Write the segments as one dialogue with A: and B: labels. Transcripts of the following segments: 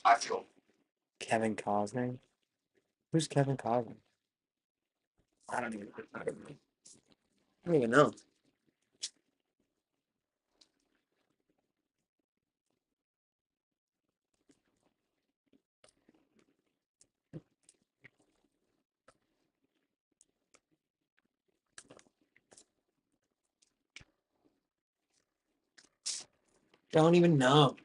A: I feel
B: Kevin Costner. Who's Kevin Costner? I don't even know. Don't even know.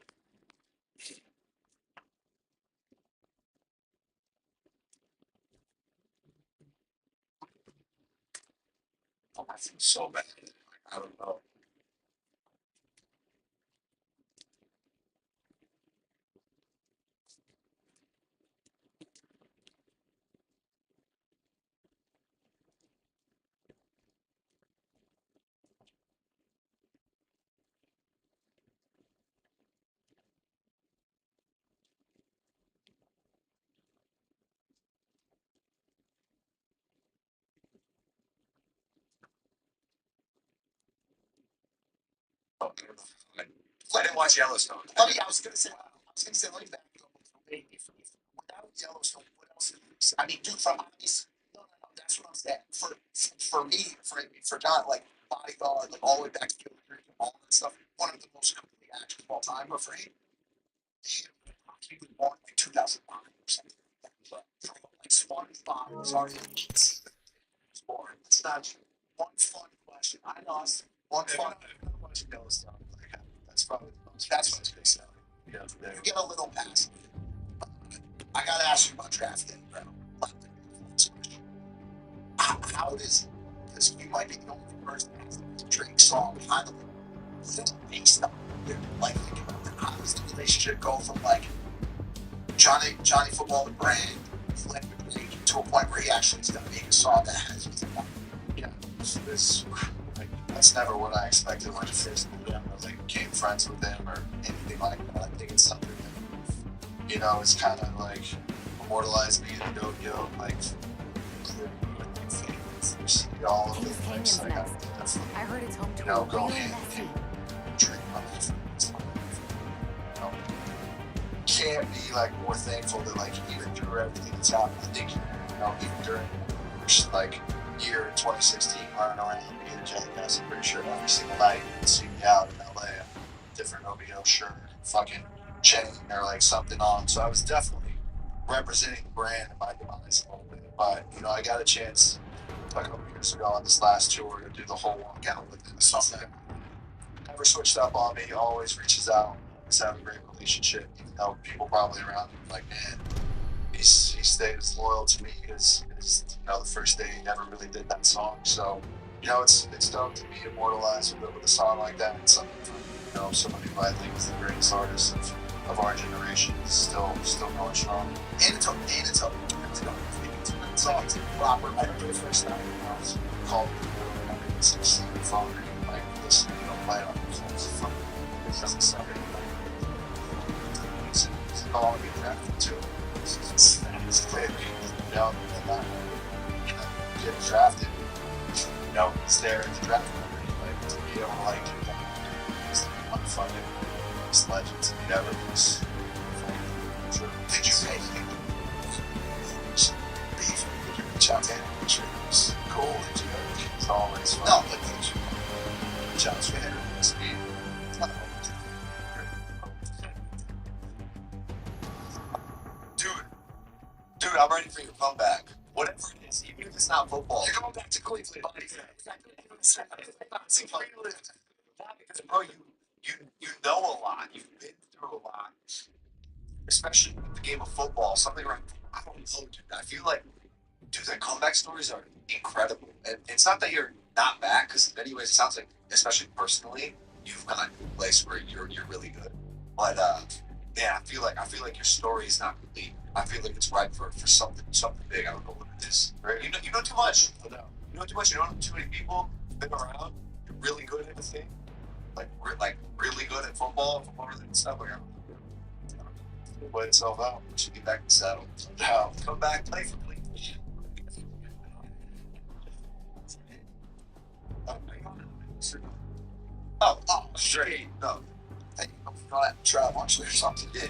A: I feel so bad. I don't know. I didn't watch Yellowstone. I was gonna say, let me back up. Without Yellowstone, what else? I mean, dude, from no, that's what I'm saying. For me, for John, like Bodyguard, like all the way back to Kill Creek, all that stuff. One of the most complete actors of all time. But for him, he was born in 2005 or something. But like SpongeBob was already kids born. It's not one fun question. I lost one fun. I'm watching Yellowstone. Like, that's probably the most. That's what I was gonna say. Yeah, you get a little past. I gotta ask you about drafting, bro. How does? Because you might be the only person that has the Drake song kind of based on it. Like, how does the relationship go from like Johnny Football the brand, Flynn Drake, to a point where he actually is gonna make a song that has yeah, this like, that's never what I expected when I first knew him. I like became friends with him or anything like that. I think it's something that it's kind of like immortalized me in the dojo, like all of the things. Like,
C: I heard it's home to
A: go in and drink my life. Can't be like more thankful that like even through everything that's happened. I think even during like year 2016 running around being a jackass, I'm pretty sure every single night you can see me out in LA, different OBO shirt, fucking chain or like something on. So I was definitely representing the brand in my demise a little bit. But I got a chance a couple years ago on this last tour to do the whole walkout with it. Something that never switched up on me, always reaches out, always have a great relationship, even though people probably around him like, man, he stayed as loyal to me as the first day he never really did that song. So, it's dope to be immortalized with a song like that. It's something from, somebody who I think is the greatest artist of our generation is still going strong. And it's a song, it's proper. I remember the first time I was called it's the phone ringing, like this, play on it doesn't sound it's all we drafted to. It's clear, and get drafted, it's there at the draft like to be able to like it's unfunded, it's legends, never was. Did you make beef? Did you reach out to him? Which was cool. Did you? It's always fun. No, but did you reach out to him? Dude, I'm ready for your comeback. Whatever it is, even if it's not football. You're going back to Cleveland. Because, bro, you know a lot. You've been through a lot. Especially with the game of football. Something like, I don't know, dude. I feel like, dude, the comeback stories are incredible. And it's not that you're not back, because in many ways it sounds like, especially personally, you've gotten to a place where you're really good. But man, I feel like your story is not complete. I feel like it's ripe for something big. I don't know what it is. Right? You know too much. You know too much. You don't know too many people. You've been around. You're really good at the thing. Like really good at football related stuff. Like, it'll play itself out. We should get back to saddle. Come back, play for Cleveland. Oh, straight. No. Hey, you know that travel actually or something. Yeah.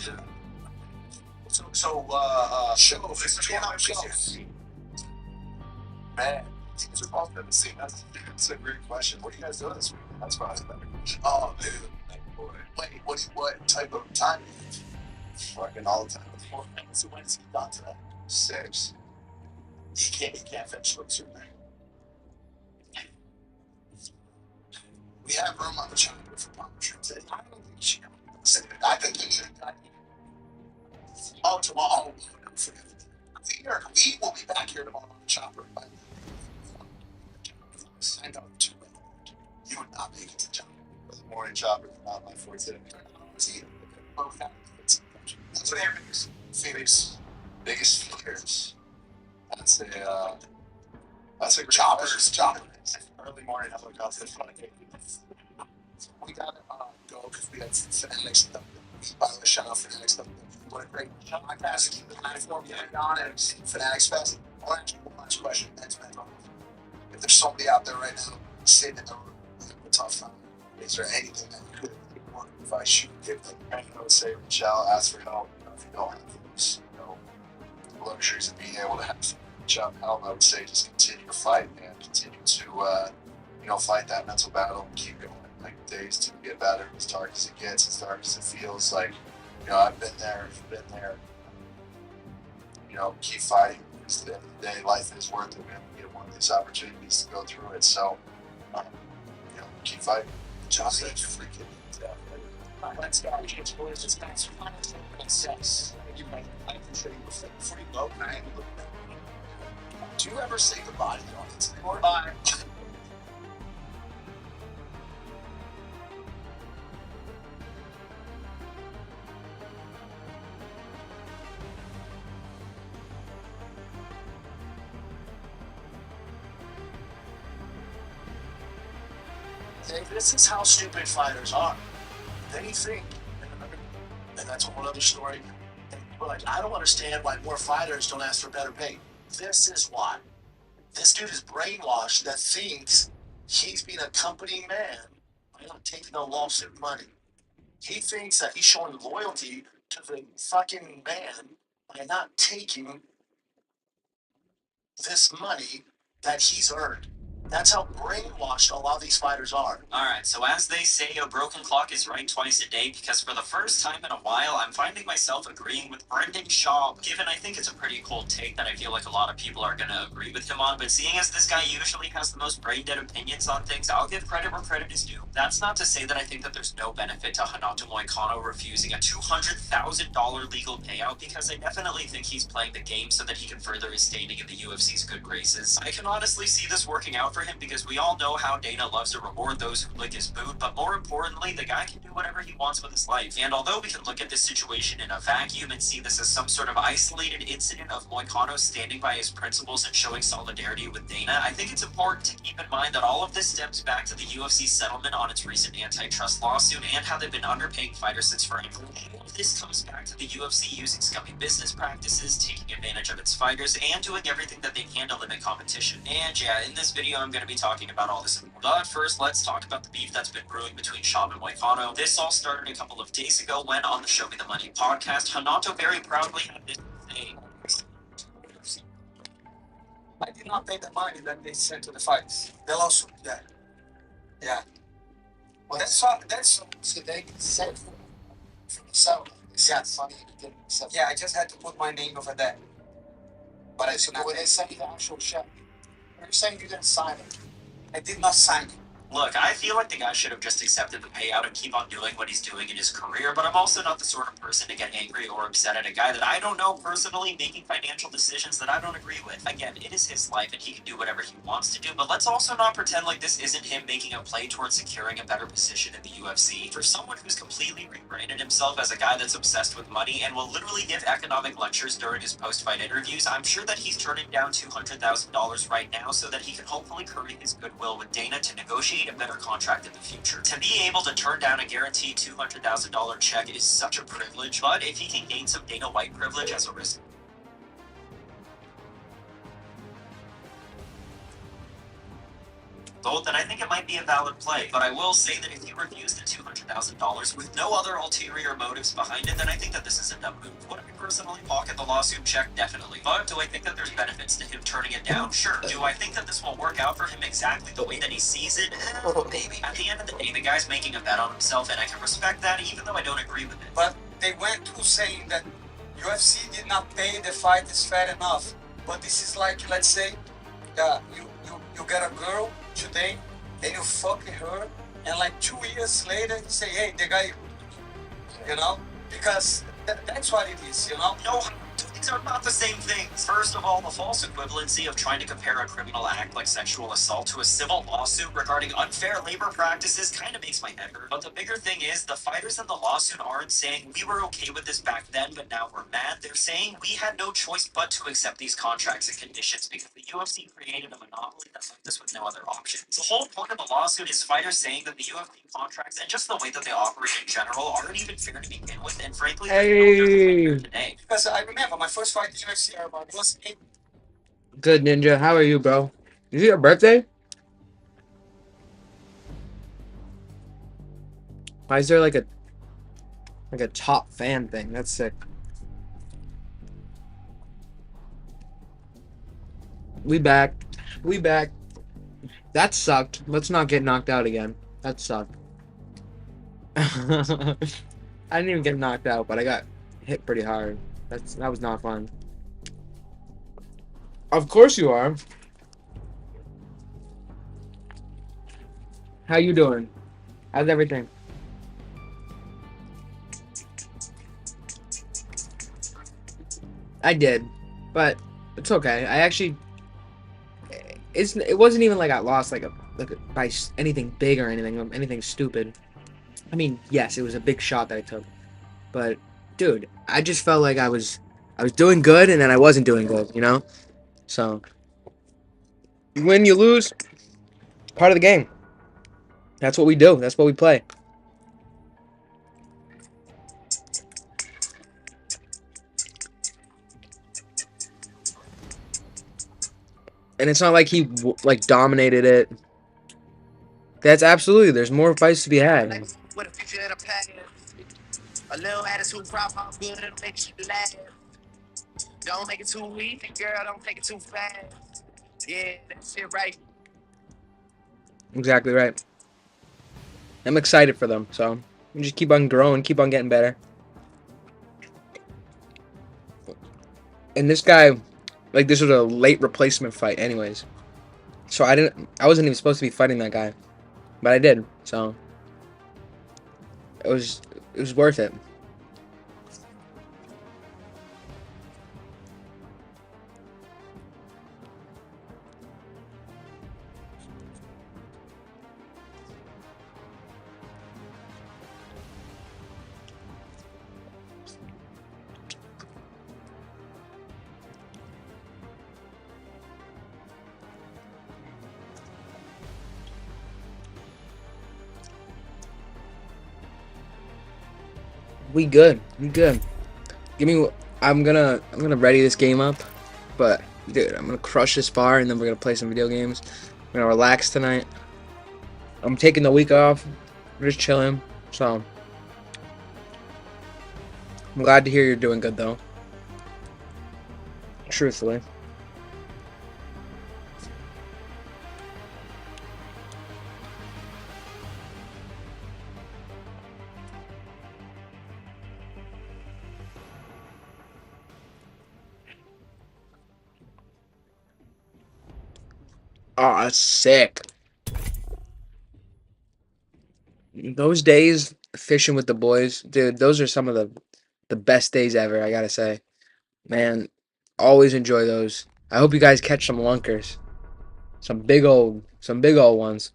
A: It's 2 hours shows. Man, teams are both in the scene. That's a great question. What are you guys doing this week? That's probably a better question. Oh, dude. Wait, what type of time? Fucking all the time before. So when is he done today? 6. He can't finish what he's doing. We have room on the chopper for partnerships. I don't think you should. I think you should. Oh, tomorrow. We will be back here tomorrow on the chopper. I know too late. You would not make it to chopper. The morning chopper is not my forte. That's what Phoenix biggest fears. That's a choppers. Early morning helicopter. We gotta go because we had fanatics stuff. By the shout out fanatics stuff. What a great job. I passed it to the platform. On it. Fanatics Fest. I'll ask you one last question. If there's somebody out there right now sitting in the room with a tough time, is there anything that you could advise you give them? I would say reach out, ask for help. If you don't have those, the luxuries of being able to have reach out and help, I would say just continue to fight and continue to fight that mental battle and keep going. Like days to get better, as dark as it gets, as dark as it feels. Like, I've been there, you've been there. Keep fighting. Because at the end of the day, life is worth it. We get one of these opportunities to go through it. So, keep fighting. Just such a freaking let's go. Boys, it's not success. I can show you before you go. Do you ever say goodbye to the audience anymore? Bye. This is how stupid fighters are. They think, and that's a whole other story. And we're like, I don't understand why more fighters don't ask for better pay. This is why. This dude is brainwashed that thinks he's being a company man by not taking no lawsuit money. He thinks that he's showing loyalty to the fucking man by not taking this money that he's earned. That's how brainwashed a lot of these fighters are.
C: Alright, so as they say, a broken clock is right twice a day, because for the first time in a while, I'm finding myself agreeing with Brendan Schaub, given I think it's a pretty cool take that I feel like a lot of people are gonna agree with him on, but seeing as this guy usually has the most brain-dead opinions on things, I'll give credit where credit is due. That's not to say that I think that there's no benefit to Renato Moicano refusing a $200,000 legal payout, because I definitely think he's playing the game so that he can further his standing in the UFC's good graces. I can honestly see this working out for him because we all know how Dana loves to reward those who lick his boot, but more importantly, the guy can do whatever he wants with his life. And although we can look at this situation in a vacuum and see this as some sort of isolated incident of Moicano standing by his principles and showing solidarity with Dana, I think it's important to keep in mind that all of this stems back to the UFC settlement on its recent antitrust lawsuit and how they've been underpaying fighters since forever. All of this comes back to the UFC using scummy business practices, taking advantage of its fighters, and doing everything that they can to limit competition. And yeah, in this video I'm going to be talking about all this. But first, let's talk about the beef that's been brewing between Schaub and Moicano. This all started a couple of days ago when, on the Show Me the Money podcast, Renato very proudly had this to say.
D: I did not pay the money that they sent to the fights. The lawsuit, yeah. Yeah. Well, that's
A: So they said from the settlement. They said money to get accepted.
D: yeah, I just had to put my name over that.
A: But when they sent you the actual check, you're saying you didn't sign it.
D: I did not sign it.
C: Look, I feel like the guy should have just accepted the payout and keep on doing what he's doing in his career, but I'm also not the sort of person to get angry or upset at a guy that I don't know personally making financial decisions that I don't agree with. Again, it is his life and he can do whatever he wants to do, but let's also not pretend like this isn't him making a play towards securing a better position in the UFC. For someone who's completely rebranded himself as a guy that's obsessed with money and will literally give economic lectures during his post-fight interviews, I'm sure that he's turning down $200,000 right now so that he can hopefully curry his goodwill with Dana to negotiate a better contract in the future. To be able to turn down a guaranteed $200,000 check is such a privilege, but if he can gain some Dana White privilege as a risk. Both, and I think it might be a valid play. But I will say that if he refused the $200,000 with no other ulterior motives behind it, then I think that this is a dumb move. Would I personally pocket the lawsuit check? Definitely. But do I think that there's benefits to him turning it down? Sure. Do I think that this will work out for him exactly the way that he sees it? Maybe. At the end of the day, the guy's making a bet on himself, and I can respect that even though I don't agree with it.
D: But they went to saying that UFC did not pay the fighters fair enough. But this is like, let's say, you get a girl today, and you fuck her, and like 2 years later, you say, hey, the guy, you know, because that's what it is, you know.
C: No, these are not the same things. First of all, the false equivalency of trying to compare a criminal act like sexual assault to a civil lawsuit regarding unfair labor practices kind of makes my head hurt. But the bigger thing is, the fighters in the lawsuit aren't saying we were okay with this back then, but now we're mad. They're saying we had no choice but to accept these contracts and conditions because the UFC created a monopoly that left us with no other options. The whole point of the lawsuit is fighters saying that the UFC contracts and just the way that they operate in general aren't even fair to begin with, and frankly, they're no
B: Hey.
C: fair today.
D: Because I remember my first fight in UFC was in
B: Good, Ninja. How are you, bro? Is it your birthday? Why is there like a top fan thing? That's sick. We back. We back. That sucked. Let's not get knocked out again. That sucked. I didn't even get knocked out, but I got hit pretty hard. That was not fun. Of course you are. How you doing? How's everything? I did, but it's okay. I actually, it wasn't even like I lost by anything big or anything stupid. I mean, yes, it was a big shot that I took, but dude, I just felt like I was doing good and then I wasn't doing good, you know? So you win, you lose, part of the game. That's what we do. That's what we play. And it's not like he like dominated it. That's absolutely. There's more fights to be had.
E: What a picture of the past. A little attitude problem good, it'll make you laugh. Don't make it too weak, girl, don't take it too fast. Yeah, that shit right.
B: Exactly right. I'm excited for them, so we just keep on growing, keep on getting better. And this guy, like, this was a late replacement fight, anyways. So I wasn't even supposed to be fighting that guy, but I did. So it was worth it. We good. We good. I'm gonna ready this game up, but dude, I'm gonna crush this bar and then we're gonna play some video games. We're gonna relax tonight. I'm taking the week off. We're just chilling. So I'm glad to hear you're doing good though. Truthfully. Oh, that's sick. Those days fishing with the boys, dude, those are some of the best days ever, I gotta say. Man, always enjoy those. I hope you guys catch some lunkers. Some big old ones.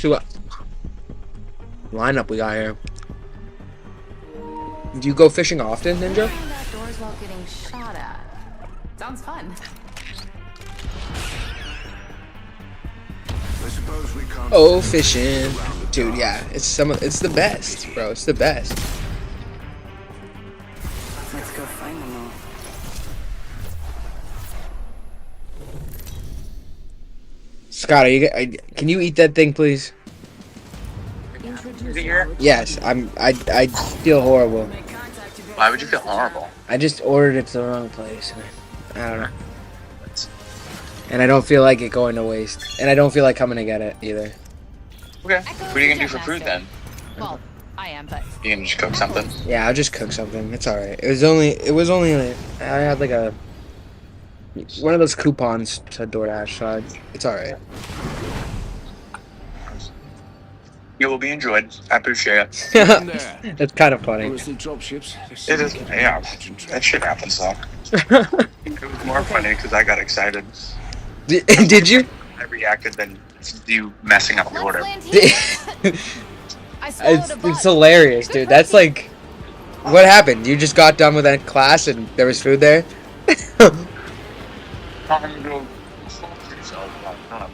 B: see what lineup we got here. Do you go fishing often, Ninja?
F: Flying outdoors while getting shot at. Sounds fun.
E: I suppose we can't.
B: Oh, fishing, dude. Yeah, it's the best, bro. It's the best.
F: Let's go find them all.
B: Scott, can you eat that thing, please? Yes, I feel horrible.
G: Why would you feel horrible?
B: I just ordered it to the wrong place. I don't know. And I don't feel like it going to waste. And I don't feel like coming to get it either.
G: Okay. What are you gonna do for food then?
F: Well, I am, but
G: You gonna just cook something?
B: Yeah, I'll just cook something. It's alright. It was only like, I had like one of those coupons to DoorDash, so it's alright.
G: You will be enjoyed. I appreciate it.
B: It's kind of funny.
E: Honestly, drop ships.
G: It is. Yeah. That shit happens though. It was more funny because I got excited.
B: Did you?
G: I reacted than you messing up the order.
F: let's land here. I swallowed a bug.
B: It's hilarious, dude. That's like, what happened? You just got done with that class and there was food there?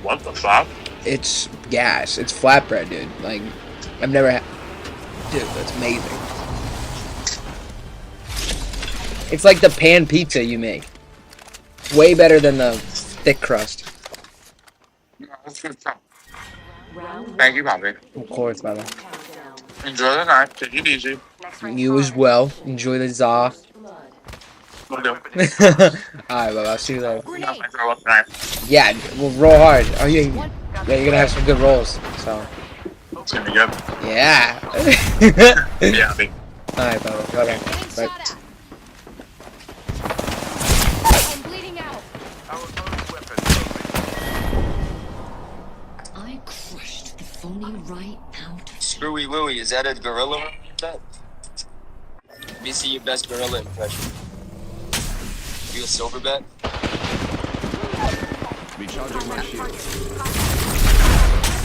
G: What the fuck?
B: It's gas. It's flatbread, dude. Like, I've never had. Dude, that's amazing. It's like the pan pizza you make. Way better than the thick crust.
G: Thank you, Bobby.
B: Of course, brother.
G: Enjoy the night. Take it easy.
B: You as well. Enjoy the za.
G: Will do.
B: Alright, brother. I'll see you later.
G: Not my throw up tonight.
B: Yeah, we'll roll hard. Oh, yeah, you're gonna have some good rolls. So,
G: It's gonna be good.
B: yeah.
G: Yeah, I mean,
B: Alright, brother. Bye.
F: Getting
B: Bye.
F: shot at. I'm bleeding out.
H: I crushed the phony right out of
I: Screwy Louie, is that a gorilla? Let me see your best gorilla impression. You a silver bet?
E: Recharging my shield.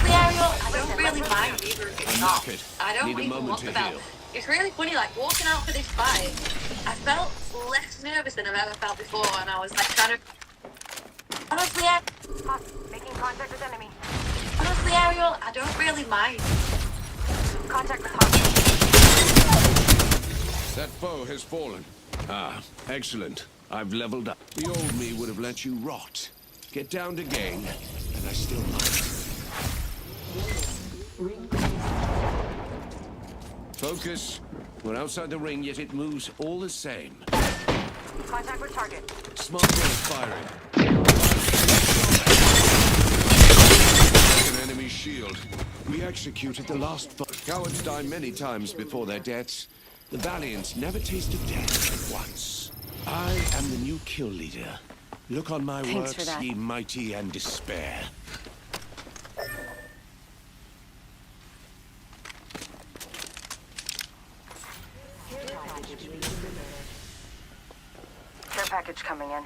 J: Ariel, I don't really mind either if it's not.
E: Knackered.
J: I don't
E: Need a
J: even
E: moment
J: want
E: to
J: about.
E: heal.
J: It's really funny, like walking out for this fight, I felt less nervous than I've ever felt before, and I was like trying to. Honestly, making contact with enemy. Honestly, Ariel, I don't really mind. Contact with hostage.
E: That foe has fallen. Ah, excellent. I've leveled up. The old me would have let you rot. Get down to gain, and I still might. Focus. We're outside the ring, yet it moves all the same.
J: Contact with target.
E: Smart bullet firing. An enemy shield. We executed the last foe. Cowards die many times before their deaths. The valiant never tasted death but once. I am the new kill leader. Look on my
F: Thanks for
E: works,
F: that.
E: ye mighty and despair.
J: Care package coming in.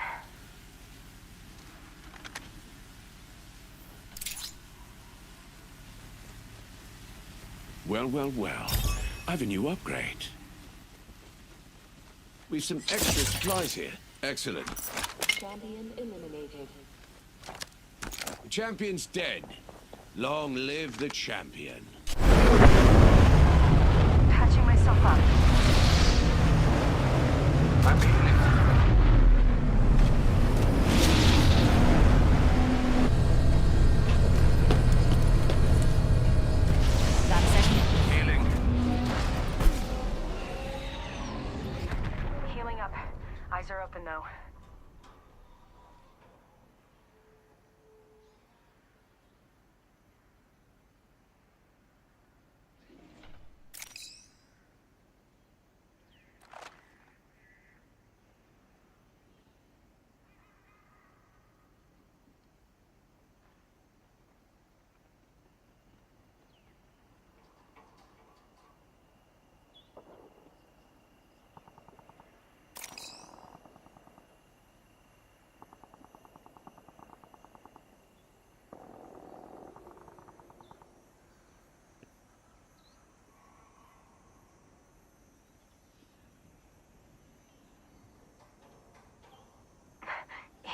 E: Well, well, well. I've a new upgrade. We've some extra supplies here. Excellent.
H: champion eliminated.
E: The champion's dead. Long live the champion.
J: Patching myself up.
F: Got a second?
J: Healing up. Eyes are open though.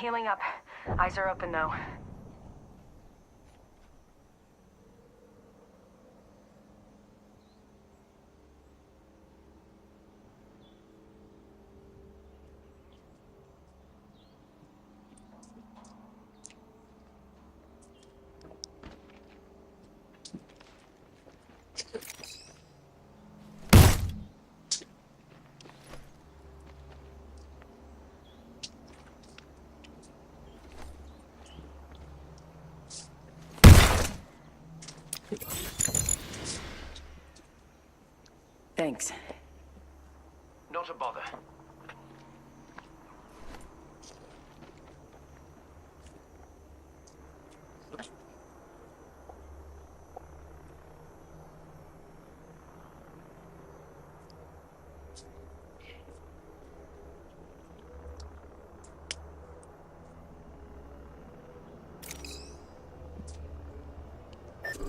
F: Healing up. Eyes are open though. Thanks.
K: Not a bother.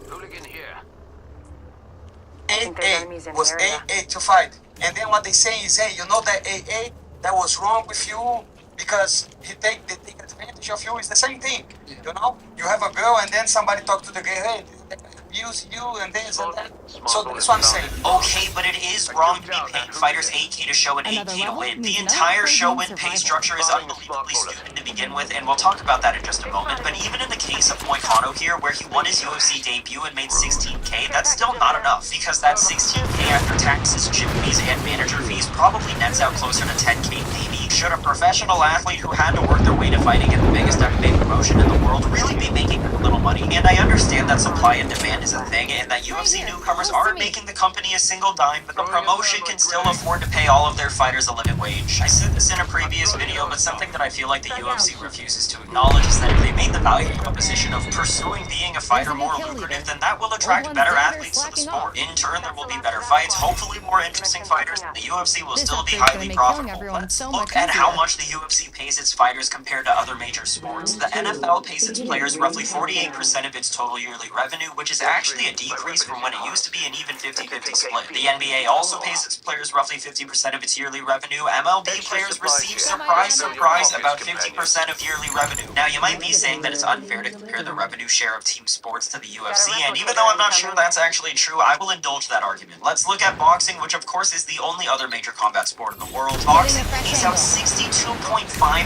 K: Hooligan here.
D: 8-8 was 8-8 to fight. And then what they say is, hey, you know that 8-8 that was wrong with you because they take advantage of you. It's the same thing. You know? You have a girl and then somebody talk to the girl, hey, they abuse you and this and that. So that's what I'm saying.
C: Okay, but it is wrong to be paying fighters 8K to show and 8K to win. The entire show win pay structure is unbelievably stupid to begin with, and we'll talk about that in just a moment. But even in the case of Moicano here, where he won his UFC debut and made 16K, that's still not enough, because that 16K after taxes, chip fees, and manager fees probably nets out closer to 10K maybe. Should a professional athlete who had to work their way to fighting at the biggest MMA promotion in the world really be making that little money? And I understand that supply and demand is a thing, and that UFC newcomers aren't making the company a single dime, but the promotion can still afford to pay all of their fighters a living wage. I said this in a previous video, but something that I feel like the UFC refuses to acknowledge is that if they made the value proposition of pursuing being a fighter more lucrative, then that will attract better athletes to the sport. In turn, there will be better fights, hopefully more interesting fighters, and the UFC will still be highly profitable. Let's look at how much the UFC pays its fighters compared to other major sports. The NFL pays its players roughly 48% of its total yearly revenue, which is actually a decrease from when it used to be an even 50-50 split. The NBA also pays its players roughly 50% of its yearly revenue. MLB players receive, surprise, about 50% of yearly revenue. Now, you might be saying that it's unfair to compare the revenue share of team sports to the UFC, and even though I'm not sure that's actually true, I will indulge that argument. Let's look at boxing, which of course is the only other major combat sport in the world. Boxing pays out 62.5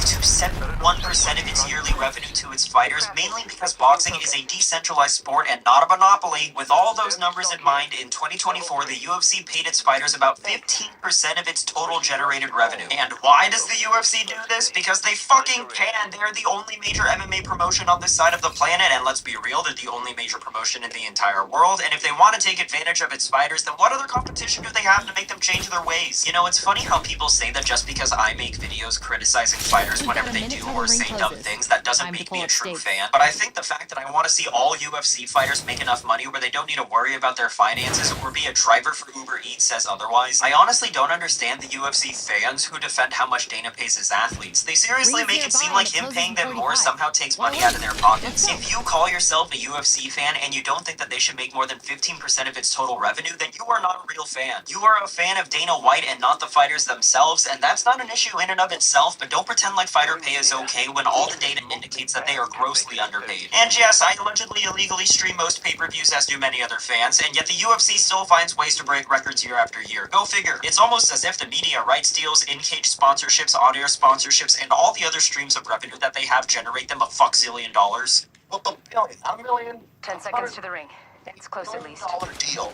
C: to 71% of its yearly revenue to its fighters, mainly because boxing is a decentralized sport and not a monopoly. With all those numbers in mind, in 2024, the UFC paid its fighters about 15% of its total generated revenue. And why does the UFC do this? Because they fucking can. They're the only major MMA promotion on this side of the planet, and let's be real, they're the only major promotion in the entire world. And if they want to take advantage of its fighters, then what other competition do they have to make them change their ways? You know, it's funny how people say that just because I make videos criticizing fighters whenever they do or say dumb things, that doesn't make me a true fan. But I think the fact that I want to see all UFC fighters make enough money where they don't need to worry about their finances or be a driver for Uber Eats says otherwise. I honestly don't understand the UFC fans who defend how much Dana pays his athletes. They seriously make it seem like him paying them more somehow takes money out of their pockets. If you call yourself a UFC fan and you don't think that they should make more than 15% of its total revenue, then you are not a real fan. You are a fan of Dana White and not the fighters themselves, and that's not an issue in and of itself, but don't pretend like fighter pay is okay when all the data indicates that they are grossly underpaid. And yes, I allegedly illegally stream most pay-per-views, as do many other fans, and yet the UFC still finds ways to break records year after year. Go figure. It's almost as if the media rights deals, in-cage sponsorships, on-air sponsorships, and all the other streams of revenue that they have generate them a fuck-zillion dollars.
A: Well, a million.
F: 10 seconds to the ring. It's close at least.
A: $1 deal.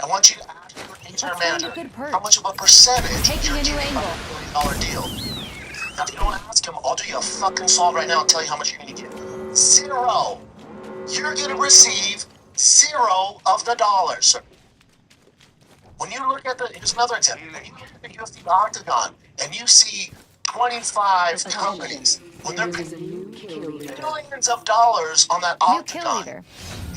A: I want you to ask your interim manager
F: good perk.
A: how much of a percentage
F: Taking
A: you're
F: a new
A: getting
F: angle.
A: on $1 million deal. Now, if you don't ask him, I'll do you a fucking solve right now and tell you how much you're going to get. 0. You're going to receive 0 of the dollars, sir. When you look at here's another example. When you look at the UFC Octagon and you see 25 companies, when they're paying millions of dollars on that
F: New kill
A: Octagon,
F: leader.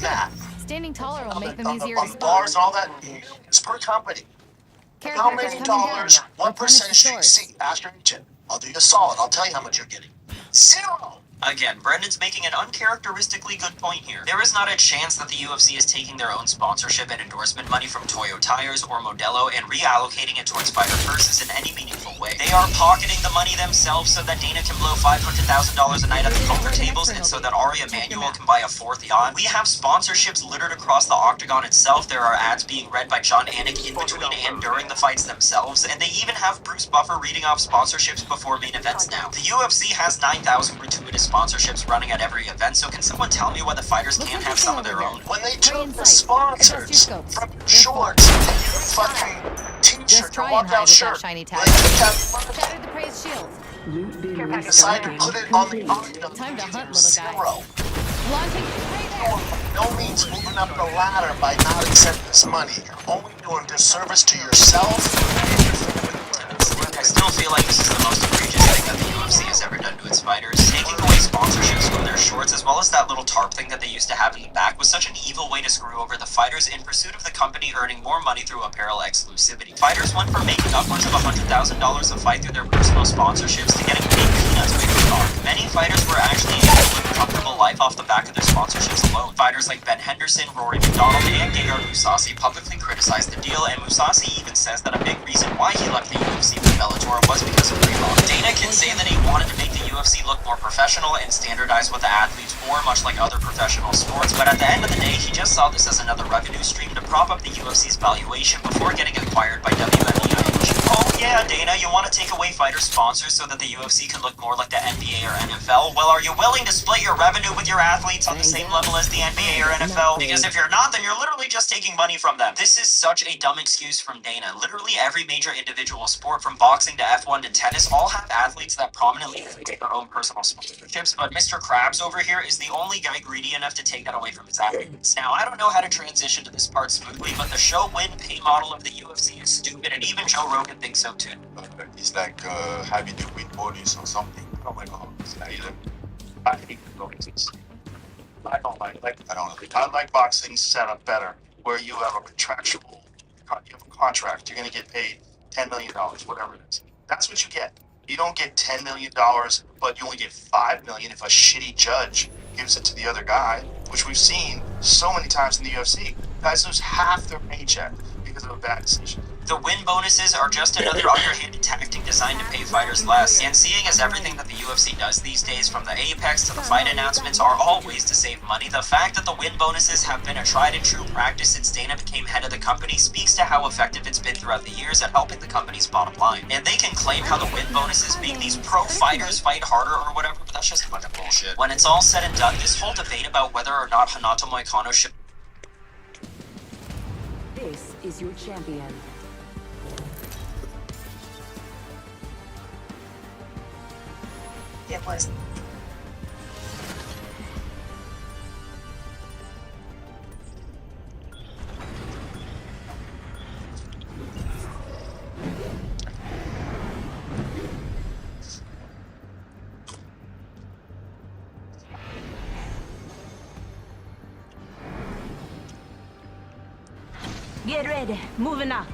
A: Matt,
F: Standing taller will make them
A: on
F: easier
A: the
F: to
A: bars
F: spot.
A: and all that, millions per company. How
F: Characters
A: many
F: coming
A: dollars,
F: down.
A: what
F: Replenish the
A: percentage do you
F: source.
A: see? Ask your agent. I'll do you a solid. I'll tell you how much you're getting. 0.
C: Again, Brendan's making an uncharacteristically good point here. There is not a chance that the UFC is taking their own sponsorship and endorsement money from Toyo Tires or Modelo and reallocating it towards fighter purses in any meaningful way. They are pocketing the money themselves so that Dana can blow $500,000 a night at the poker tables and so that Ari Emanuel can buy a fourth yacht. We have sponsorships littered across the octagon itself. There are ads being read by John Anik in between and during the fights themselves, and they even have Bruce Buffer reading off sponsorships before main events now. The UFC has 9,000 gratuitous sponsorships running at every event, so can someone tell me why the fighters can't have some of their own?
A: When they took the sponsors from your shorts and your fucking t-shirt, your walkout shirt,
F: shiny
A: when
F: tag.
A: they took that
F: Shattered the praise shield.
A: they decided to put it on the octagon,
F: Time to hunt, little
A: zero.
F: guy. Launching payday.
A: No means moving up the ladder by not accepting this money. You're only doing disservice to yourself and your family.
C: I still feel like this is the most egregious thing that the UFC has ever done to its fighters. Taking away sponsorships from their shorts, as well as that little tarp thing that they used to have in the back, was such an evil way to screw over the fighters in pursuit of the company earning more money through apparel exclusivity. Fighters went from making upwards of $100,000 a fight through their personal sponsorships to getting paid peanuts with the talk. Many fighters were actually able to live a comfortable life off the back of their sponsorships alone. Fighters like Ben Henderson, Rory McDonald, and Gegard Mousasi publicly criticized the deal, and Mousasi even says that a big reason why he left the UFC for Bellator was because of Reebok. Dana can say that he wanted to make the UFC look more professional and standardize what the athletes wore, much like other professional sports, but at the end of the day, he just saw this as another revenue stream to prop up the UFC's valuation before getting acquired by WMEIH. Oh yeah, Dana, you want to take away fighter sponsors so that the UFC can look more like the NBA or NFL? Well, are you willing to split your revenue with your athletes on the same level as the NBA or NFL? Because if you're not, then you're literally just taking money from them. This is such a dumb excuse from Dana. Literally every major individual sport, from boxing to F1 to tennis, all have athletes that prominently take their own personal sponsorships, but Mr. Krabs over here is the only guy greedy enough to take that away from his athletes. Now, I don't know how to transition to this part smoothly, but the show win pay model of the UFC is stupid, and even Joe Rogan thinks so too.
A: It's like having to win bodies or something. Oh my god, I hate boxes. I don't like I don't know. I like boxing set up better, where you have a contractual, you have a contract. You're gonna get paid $10 million, whatever it is. That's what you get. You don't get $10 million, but you only get $5 million if a shitty judge gives it to the other guy, which we've seen so many times in the UFC. Guys lose half their paycheck because of a bad decision.
C: The win bonuses are just another underhanded tactic designed to pay fighters less, and seeing as everything that the UFC does these days, from the Apex to the fight announcements, are all ways to save money, the fact that the win bonuses have been a tried and true practice since Dana became head of the company speaks to how effective it's been throughout the years at helping the company's bottom line. And they can claim how the win bonuses make these pro fighters fight harder or whatever, but that's just a bunch of bullshit. When it's all said and done, this whole debate about whether or not Hanato Moicano should...
H: This is your champion.
J: It was.
H: Get ready. Moving out.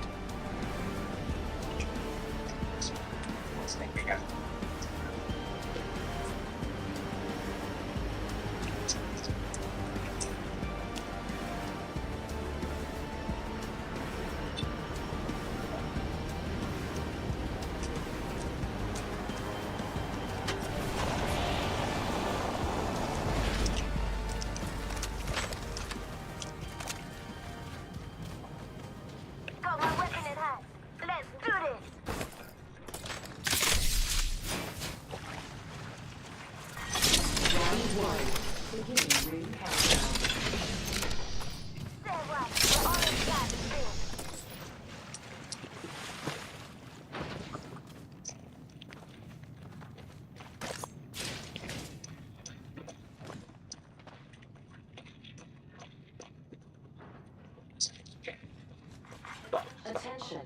H: Attention.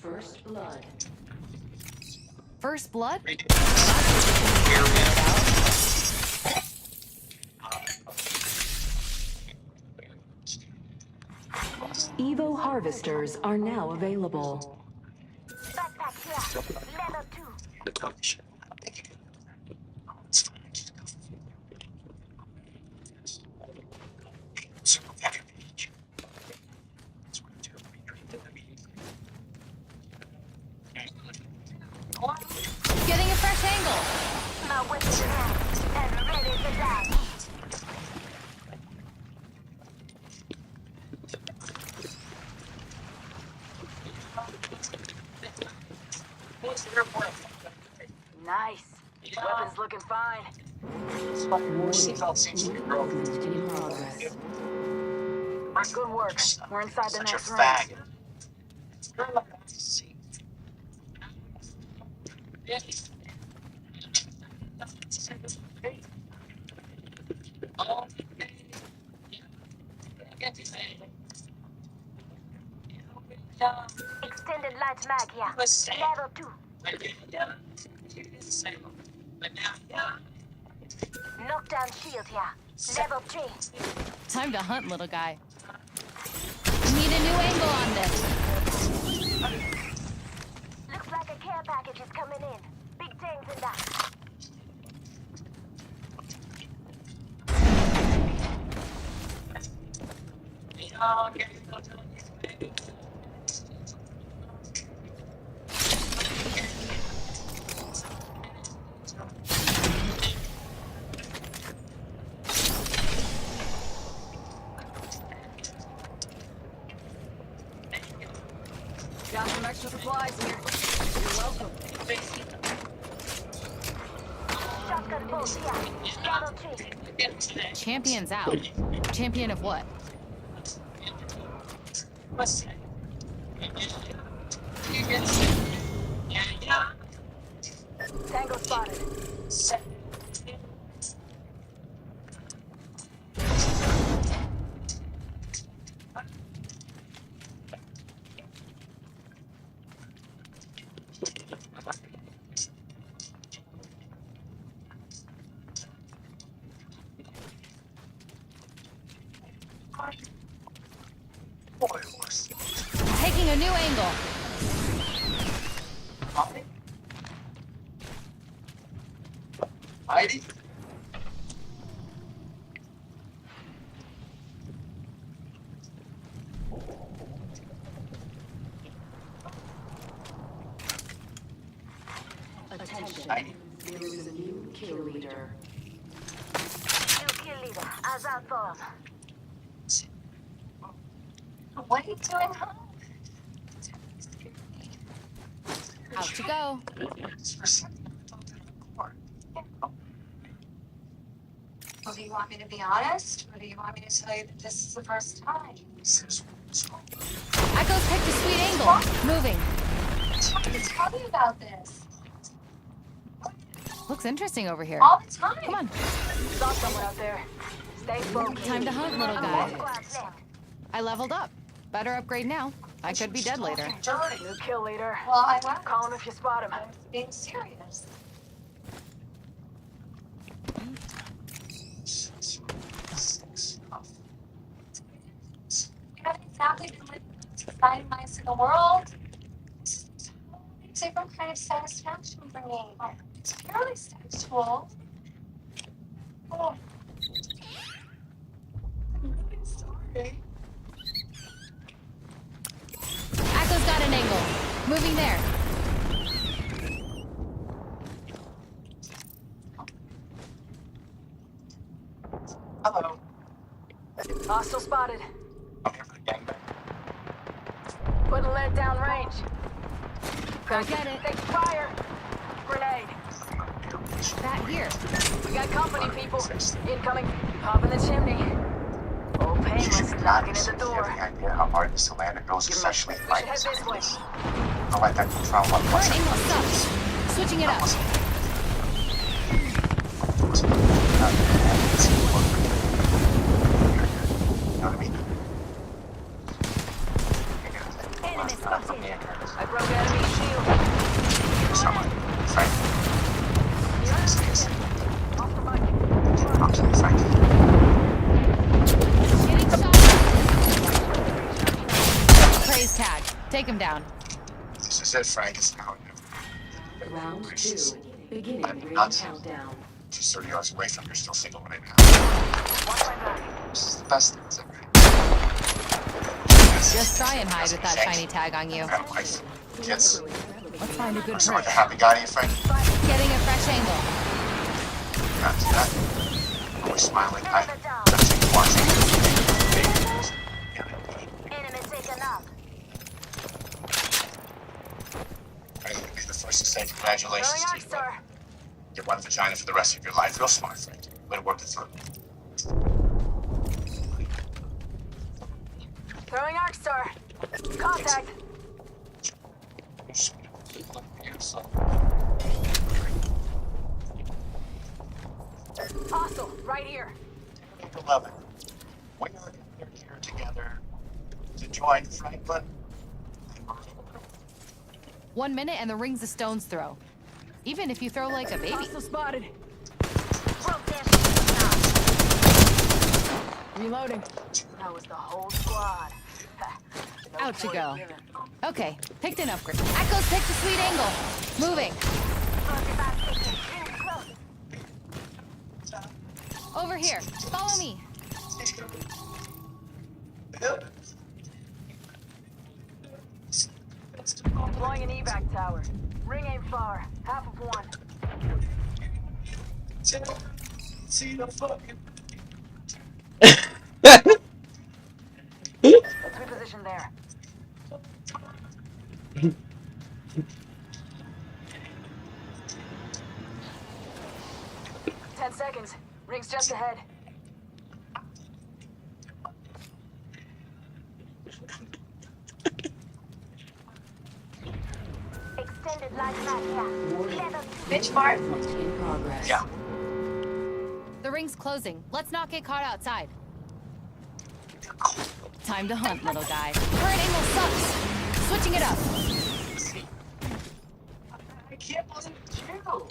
H: First blood.
F: First blood?
H: Evo harvesters are now available. Nice. Weapons looking fine.
A: Seatbelt seems to be broken.
H: In progress. Good work. We're inside the
A: Such a
H: next ring.
A: faggot.
J: Extended light mag here. Level 2. Knockdown shield here. Level 3.
F: Time to hunt, little guy. Need a new angle on this.
J: Looks like a care package is coming in. Big things in that.
H: Got some extra supplies here. You're welcome.
J: Shotgun bolt here. Level 3.
F: Champion's out. Champion of what?
H: Tango spotted.
F: Taking a new angle.
A: Heidi?
H: Attention.
A: Heidi.
H: There is a new kill leader.
J: New kill leader. As our form. What are you doing home?
F: Out you go.
J: Well, do you want me to be honest? Or do you want me to tell you that this is the first time?
F: Echo's picked a sweet angle. Moving.
J: I wanted to tell you about this.
F: Looks interesting over here.
J: All the time.
F: Come on.
H: Saw someone out there. Stay focused.
F: Time to hunt, little guy.
J: Squads left.
F: I leveled up. Better upgrade now. I could be dead later.
H: New kill leader.
J: Well, I was
H: Call him if you spot him.
J: being serious. You haven't exactly been living the exciting lives in the world. It's a totally different kind of satisfaction for me. It's purely sexual. Oh. I'm really sorry.
F: Echo's got an angle. Moving there.
A: Hello.
H: Hostile spotted.
A: I'm here for the gangbang.
H: Putting lead down range.
F: Go get it.
H: Take fire. Grenade.
F: That here.
H: We got company, people. Incoming. Pop in the chimney. Old Painless knocking at the
A: Do you have
H: door.
A: any idea how hard it is to land a girl's especially
H: We should
A: light
H: head
A: as
H: this way.
A: this? Don't let that control what
F: Current angle sucks. Switching it up.
A: You know what I mean?
J: Enemy spotted.
H: I broke enemy shield.
A: Someone, Frank.
H: Off the bike.
A: Talk to me, Frank.
F: Getting shot. Praise tag. Take him down.
A: This is it, Frank. It's now.
H: Round 2. Beginning
A: I'm
H: ring
A: nuts.
H: countdown.
A: Just 30 yards away from you, you're still single right now.
H: Watch my back.
A: This is the best thing that's ever
F: Just try and hide with that shiny tag on you.
A: I got a wife, kids.
F: Let's find a good
A: Sound like
F: perch.
A: a happy guy to you, Frank?
F: Getting a fresh angle.
A: Not that. Always smiling.
H: Enemy down.
A: I'm watching.
H: Enemy taken up.
A: I'm going to be the first to say congratulations
H: Throwing
A: to
H: arc
A: you.
H: star.
A: Get one vagina for the rest of your life. Real smart, friend. Way to work it through.
H: Throwing arc star. Contact. Hostile, right here.
A: 11. We are here together to join Franklin.
F: 1 minute and the ring's a stone's throw. Even if you throw like a baby.
H: Hostile spotted. Broke their Reloading. That was the whole squad. No
F: Out you
H: choice
F: go.
H: given.
F: Okay, picked an upgrade. Echo's picked a sweet angle. Moving.
H: 45 seconds. Ring close.
F: Over here. Follow me.
H: Deploying an evac tower. Ring ain't far. Half of one.
A: See the fucking.
H: Let's reposition there. Ten seconds. Ring's just ahead. Extended life
J: Benchmark.
A: Yeah.
F: The ring's closing. Let's not get caught outside. Time to hunt, little guy. Current angle sucks. Switching it up.
A: I can't believe you.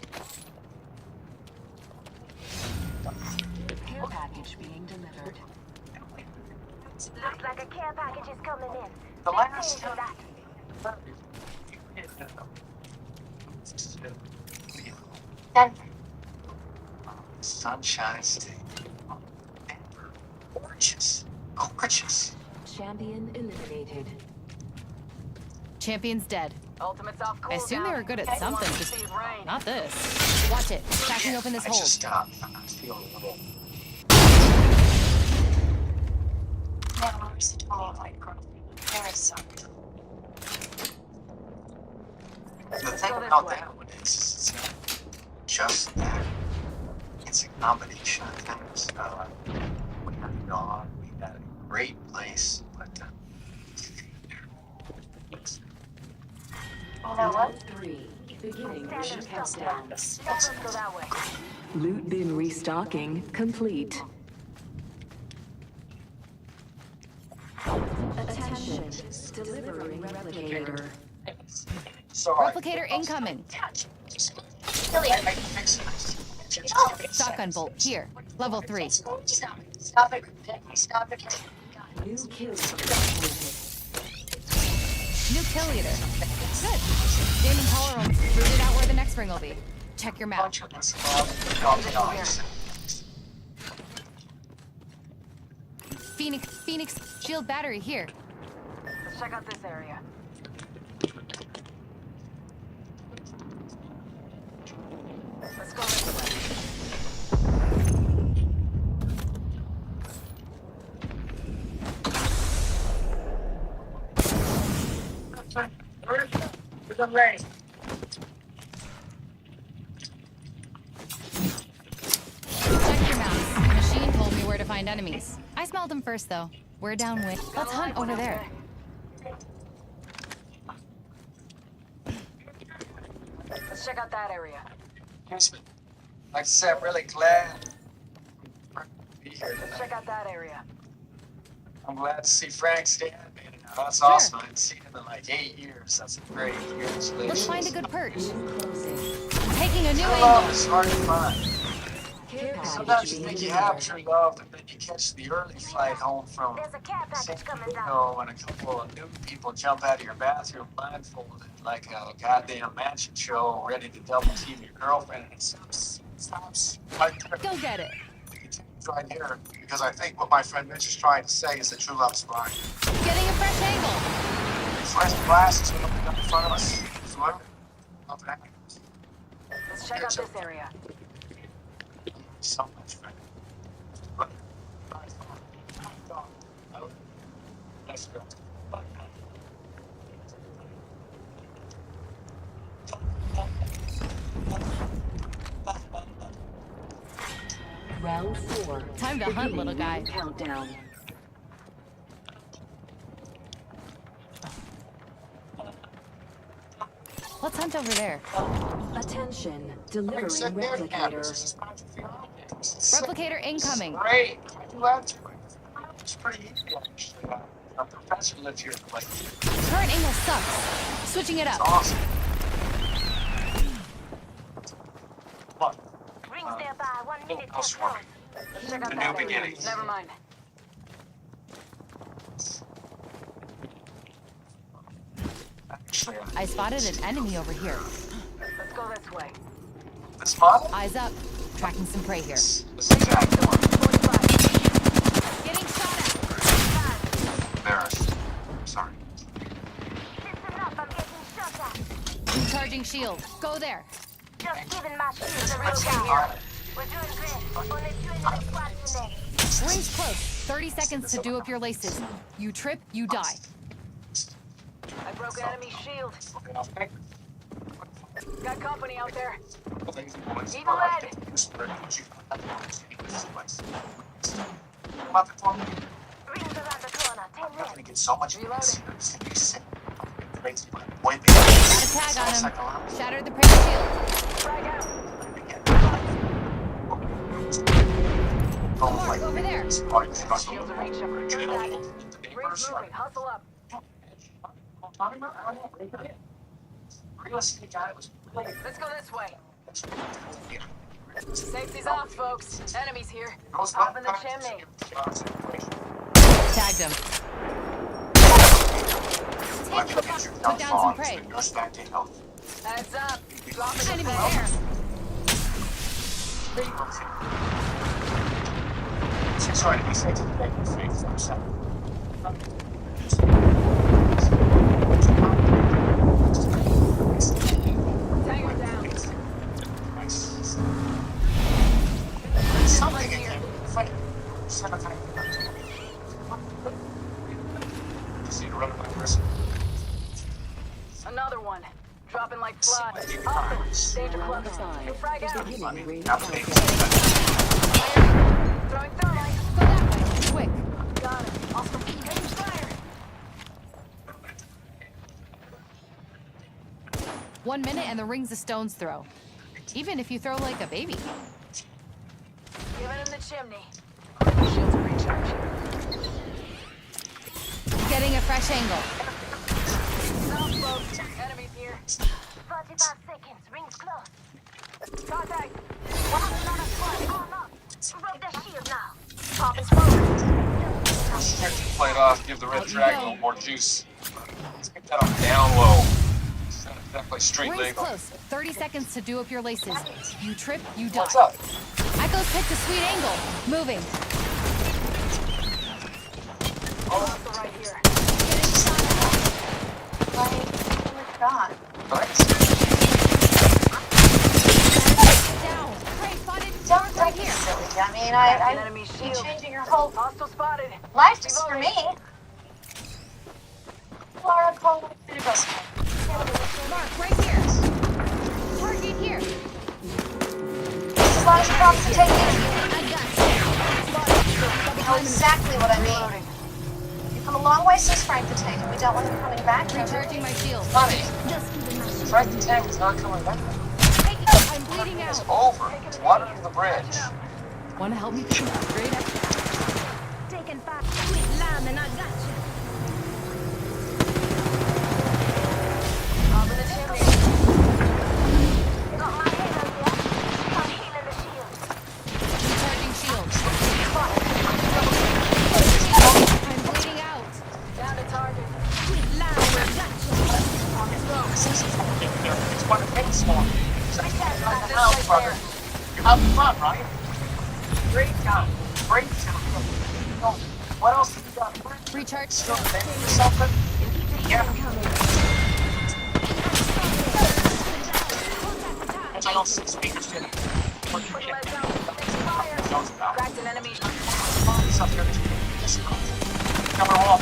H: Care package being delivered.
L: Looks like a care package is coming in.
A: The last
L: Thank you for that.
J: Denver.
A: Sunshine State. Denver. Gorgeous. Gorgeous.
H: Champion eliminated.
F: Champion's dead.
H: Ultimate's off cooldown.
F: I assume they were good at something, just
H: Save rain.
F: not this. Watch it. Cracking open this
A: I
F: hole.
A: just stopped. I'm feeling a little.
J: Networks total micro. Parasite.
A: The thing about that one is it's not just that. It's a combination of things. We had a dog. We had a great place, but
J: You know what?
H: 3. Beginning mission
L: countdown.
H: countdown.
L: Let's go that way.
H: Loot bin restocking complete. Attention. Delivering replicator.
A: sorry.
F: Replicator incoming.
A: I fix it.
F: Shotgun bolt. Here. Level 3.
J: Stop it. Stop it. Stop it.
H: New kill.
F: New kill leader. Good. Gaining tolerance. Root it out where the next ring will be. Check your map. Phoenix, shield battery here.
H: Let's check out this area. Let's go this way.
F: Check your map. Machine told me where to find enemies. I smelled them first, though. We're downwind. Let's hunt over there.
H: Let's check out that area.
A: Like I said, I'm really glad to be here
H: Let's
A: tonight.
H: check out that area.
A: I'm glad to see Frank's dad, man. That's
F: Sure.
A: awesome. I haven't seen him in like 8 years. That's a great years.
F: Let's find a good perch.
H: Closing.
F: Taking a new
A: True love
F: angle.
A: is hard to find.
H: Care package
A: Sometimes you
H: being
A: think you have
H: delivered.
A: true love, and then you catch the early flight home from
L: There's a care
A: San
L: package coming down.
A: Diego, and a couple of new people jump out of your bathroom blindfolded like a goddamn magic show, ready to double team your girlfriend. And it stops right there.
F: Go get it.
A: It's right here, because I think what my friend Mitch is trying to say is that true love's blind.
F: Getting a fresh angle.
A: Fresh glasses when up in front of us. Swim. Up
H: Let's check out this area.
A: So much, friend.
H: Round 4.
F: Time to hunt, little guy.
H: Countdown.
F: Let's hunt over there.
H: Attention. Delivering replicator.
F: Replicator incoming.
A: Great. I do that too. It's pretty easy actually. Our professor lives here for like
F: Current angle sucks. Switching it up.
A: awesome. What?
L: Rings nearby. 1 minute
A: I'll
L: to
A: swarm.
L: close.
A: The new beginning.
H: Never mind.
A: Actually,
F: I spotted an enemy over here.
H: Let's go this way.
A: this model?
F: Eyes up. Tracking some prey here.
A: This is exactly what
H: 45.
F: Getting shot
A: I'm embarrassed. Sorry.
L: Listen up, I'm getting shot at.
F: at. Recharging shield. Go there.
L: Just giving my shield a real
A: Let's
L: guy.
A: here.
L: We're doing great. Only 2 enemy squads today.
F: Rings close. 30 seconds to do up your laces. You trip, you die.
H: I broke an enemy shield. Got company out there.
A: Eagle
H: Ed.
A: About the phone?
L: Rings around the corner. 10
A: I'm
L: left.
A: gonna get so much
H: Reloading.
A: It's gonna be sick. Crazy. Way big.
F: Got a tag on him. Shattered the prey shield.
H: Frag out.
A: Oh,
F: Mark, over there.
H: Shields are reach. Rings moving. Hustle up. Let's go this way. Safety's off, folks. Enemies here. Up in the chimney.
F: Tagged him. Took down some prey.
H: Heads up. Dropping the
F: Enemy
H: pair.
F: there.
A: Sorry, to be safe to the day. Safe for a second.
H: Tag her down.
A: Something again. Fight. See you run by person.
H: Another one. Dropping like flies. Awesome. Danger close. You frag out. Throwing thermite.
F: Go that way. Quick.
H: Got it. Awesome. Getting fire.
F: 1 minute and the ring's a stone's throw. Even if you throw like a baby.
H: Giving him the chimney. Shields are recharged.
F: Getting a fresh angle.
H: South, folks. Enemies here.
L: 45 seconds. Rings close.
H: Contact.
L: Another squad. Arm up. Broke their shield now. Popping smoke.
A: Stretch the plate off, give the red drag a little more juice. Let's get that on down low. Definitely straight
F: Rings
A: leg.
F: close. 30 seconds to do up your laces. You trip, you die.
A: What's up?
F: Echo's picked a sweet angle. Moving.
H: Also right here.
F: Down. Prey spotted.
M: Don't
F: Right
M: be
F: here.
M: silly. I mean,
H: An enemy
M: you're
H: shield.
M: changing your whole
H: Hostile spotted.
M: life just for me. Laura Cole,
F: Mark, right here. Target here.
M: as long as you promise to take it,
F: I got
M: you know exactly what I mean. You've come a long way since Frank the Tank, and we dealt with him coming back.
F: you. Recharging my shield.
A: Honey, Frank the Tank is not coming back.
F: I'm bleeding
A: It's
F: out.
A: over. It's water to the bridge.
F: Want to help me pick an upgrade?
L: Taking 5 sweet lime and I got you.
H: Up in the chimney.
L: Got my head on you. I'm healing the shield.
F: Recharging shield. I'm bleeding out.
H: Down to target.
L: Sweet lime and I got you.
A: It's what it takes for me.
H: Got this
A: House,
H: right
A: brother.
H: there.
A: You're having fun, right? Great time. Great time. Oh, what else have you got?
F: Recharge.
A: Still thinking of something? Yeah. I don't see speakers here. What you
H: Putting
A: get?
H: lead down. Taking fire.
A: Knows about.
H: Cracked an enemy.
A: He's up here. Just cover them all.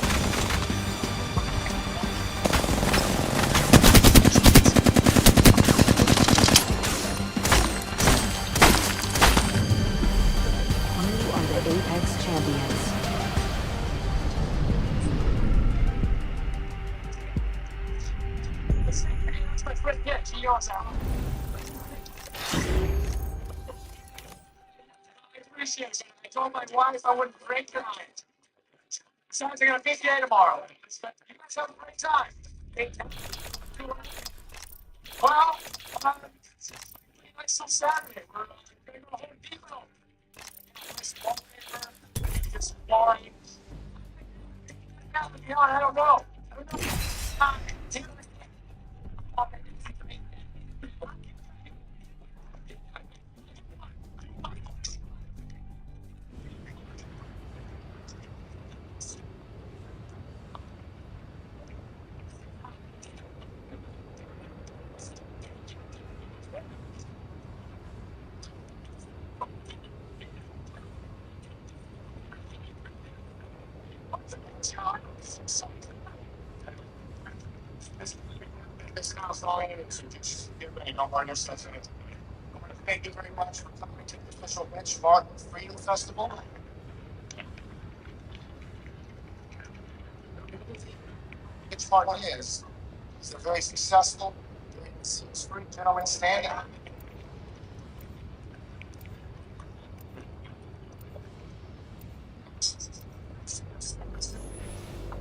H: Apex Champions.
D: I appreciate it. I told my wife I wouldn't drink tonight. Besides, I'm gonna PTA tomorrow. You guys have a great time. Well, it's Saturday. We're gonna go to Home Depot. Nice wallpaper, just boring. I don't know. This house all in it, so just get ready, no more stuff in it. I want to thank you very much for coming to the official Bench Martin Freedom Festival. Bench Martin is. He's a very successful, street gentleman standing.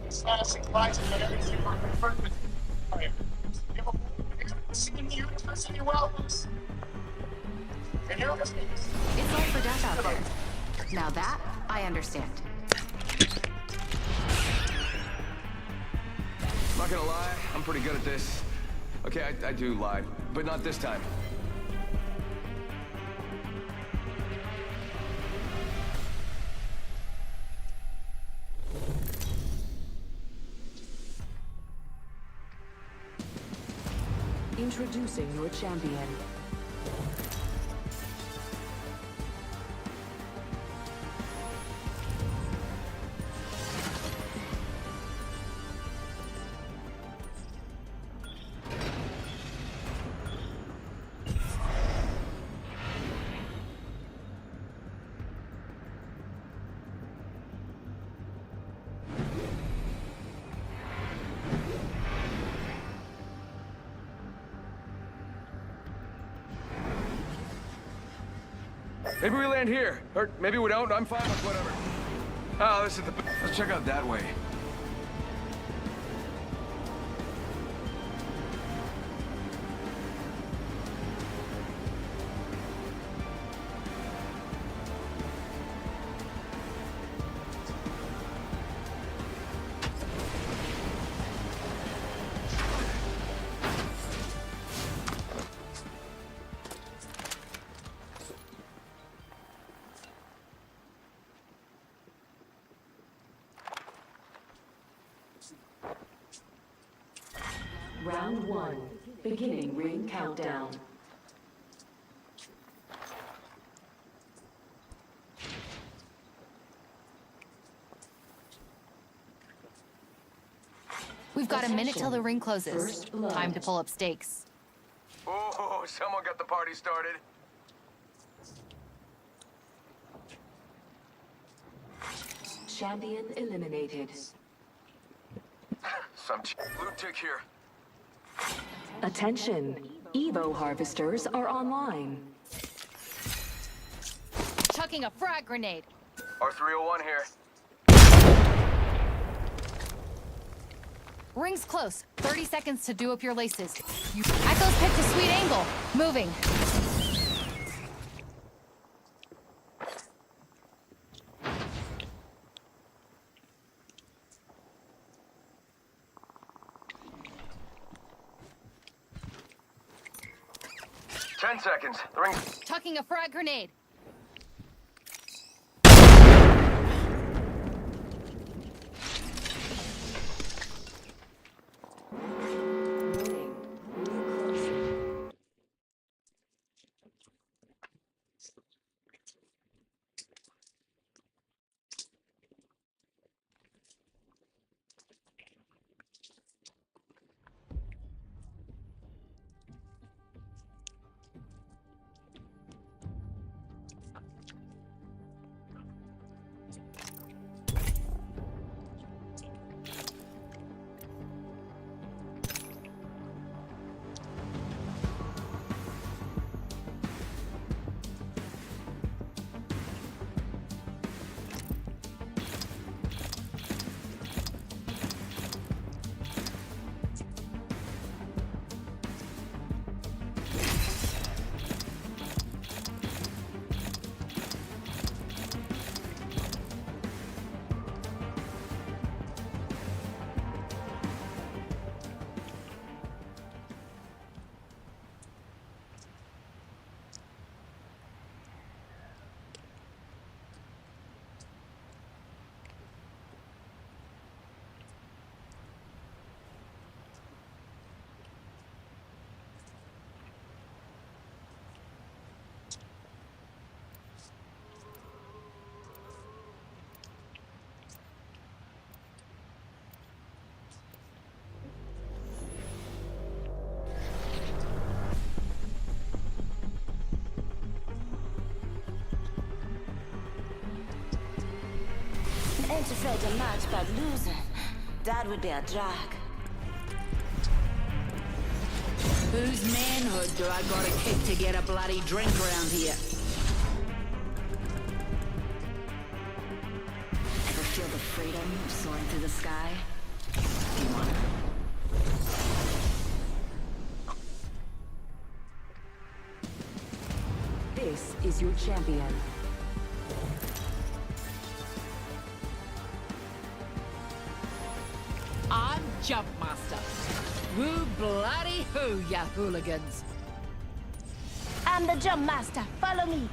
D: Smashing lights and everything for friend with you. See you in the university wellness. And you're
F: It's life or death out there. Now that, I understand.
K: Not gonna lie, I'm pretty good at this. Okay, I do lie, but not this time.
H: Introducing your champion.
K: Maybe we land here, or maybe we don't. I'm fine with whatever. Oh, this is the... Let's check out that way.
H: Round 1. Beginning ring countdown.
F: We've got a minute till the ring closes.
H: First blood.
F: Time to pull up stakes.
K: Oh, someone got the party started.
H: Champion eliminated.
K: Some blue tick here.
H: Attention. Evo harvesters are online.
F: Chucking a frag grenade.
K: R301 here.
F: Ring's close. 30 seconds to do up your laces. Echo's picked a sweet angle. Moving.
K: Ten seconds. The ring.
F: Chucking a frag grenade.
H: Warning. Ring closing. ain't afraid to match, but losing, that would be a drag.
N: Whose manhood do I gotta kick to get a bloody drink around here?
H: Ever feel the freedom soaring through the sky? You wanna?
O: This is your champion.
N: I'm Jump Master. Woo bloody hoo, ya hooligans.
L: I'm the jump master. Follow me.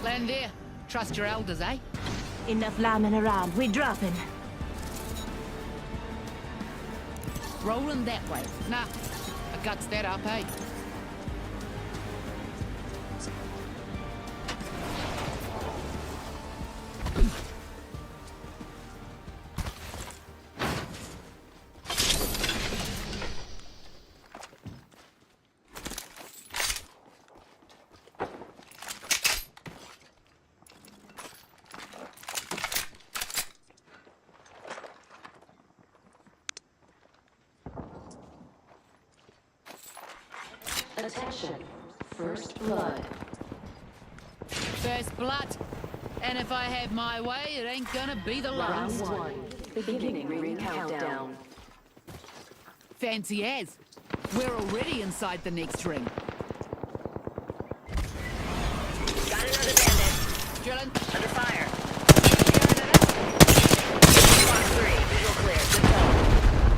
N: Land there. Trust your elders, eh?
L: Enough lambing around. We dropping.
N: Rolling that way. Nah, I guts that up, eh?
O: Attention. First blood.
N: First blood. And if I have my way, it ain't gonna be the
O: Round
N: last.
O: 1. Beginning ring countdown.
N: Fancy as. We're already inside the next ring.
H: Got another bandit.
N: Drilling.
H: Under fire. Box 3, visual clear. Good go.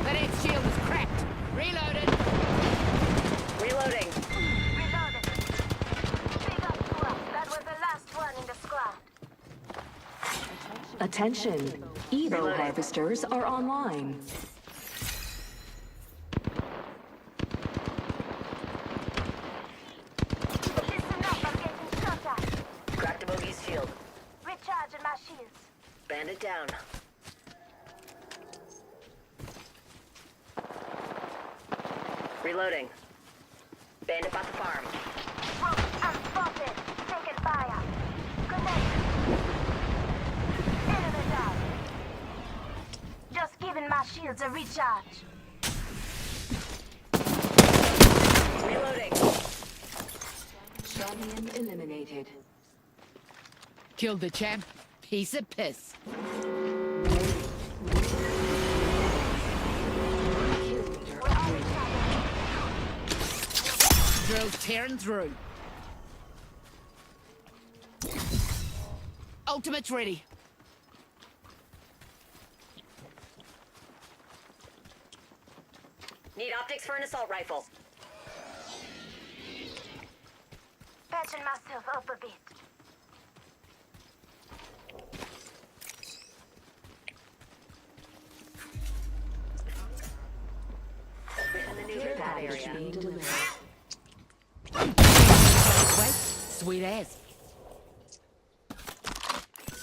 N: That X shield is cracked. Reloaded.
H: Reloading.
L: Reloaded. Big up to us. That was the last one in the squad.
O: Attention. Evo harvesters are online.
L: Listen up. I'm getting shot at.
H: Crack the bogey's shield.
L: Recharging my shields.
H: Bandit down. Reloading. Bandit bought the farm.
L: I'm spotted. Taking fire. Connect. Enemy down. Just giving my shields a recharge.
H: Reloading.
O: Champion eliminated.
N: Killed the champ. Piece of piss. Drills tearing through. Ultimate's ready.
H: Need optics for an assault rifle.
L: Patching myself up a bit.
H: In the new
O: Care
H: that
O: package
H: area.
O: being delivered.
N: Wait, sweet ass.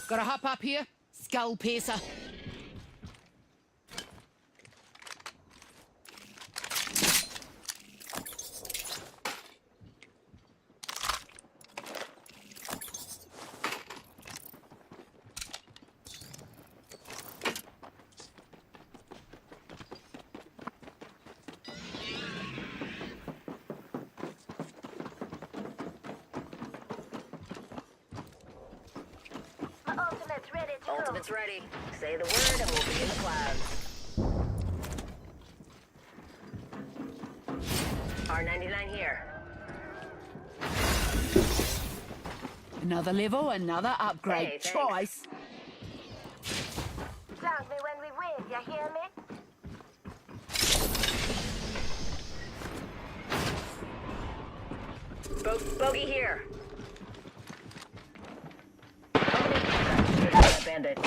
N: Gotta hop up here. Skull piercer.
L: My ultimate's ready to go.
H: Ultimate's ready. Say the word and we'll be in the clouds. R99 here.
N: Another level, another upgrade.
H: Hey, thanks.
N: Choice.
L: Sound me when we win, you hear me?
H: Bogey here. Bandit.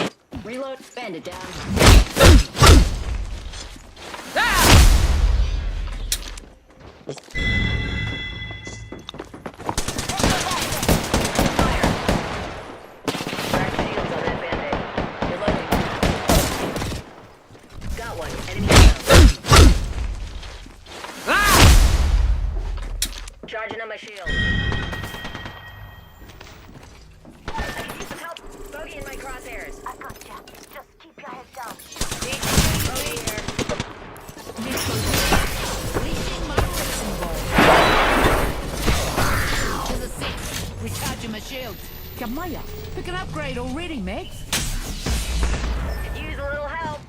H: Reload. Bandit down. Crack shields on that bandit. Reloading. Got one. Enemy down. Recharging on my shield. I can use some help. Bogey in my crosshairs.
L: I gotcha. Just keep your head down.
H: Bogey here.
N: Leashing my medicine ball. There's a six. Recharging my shields. Kamaya, pick an upgrade already, Megs.
H: Could use a little help.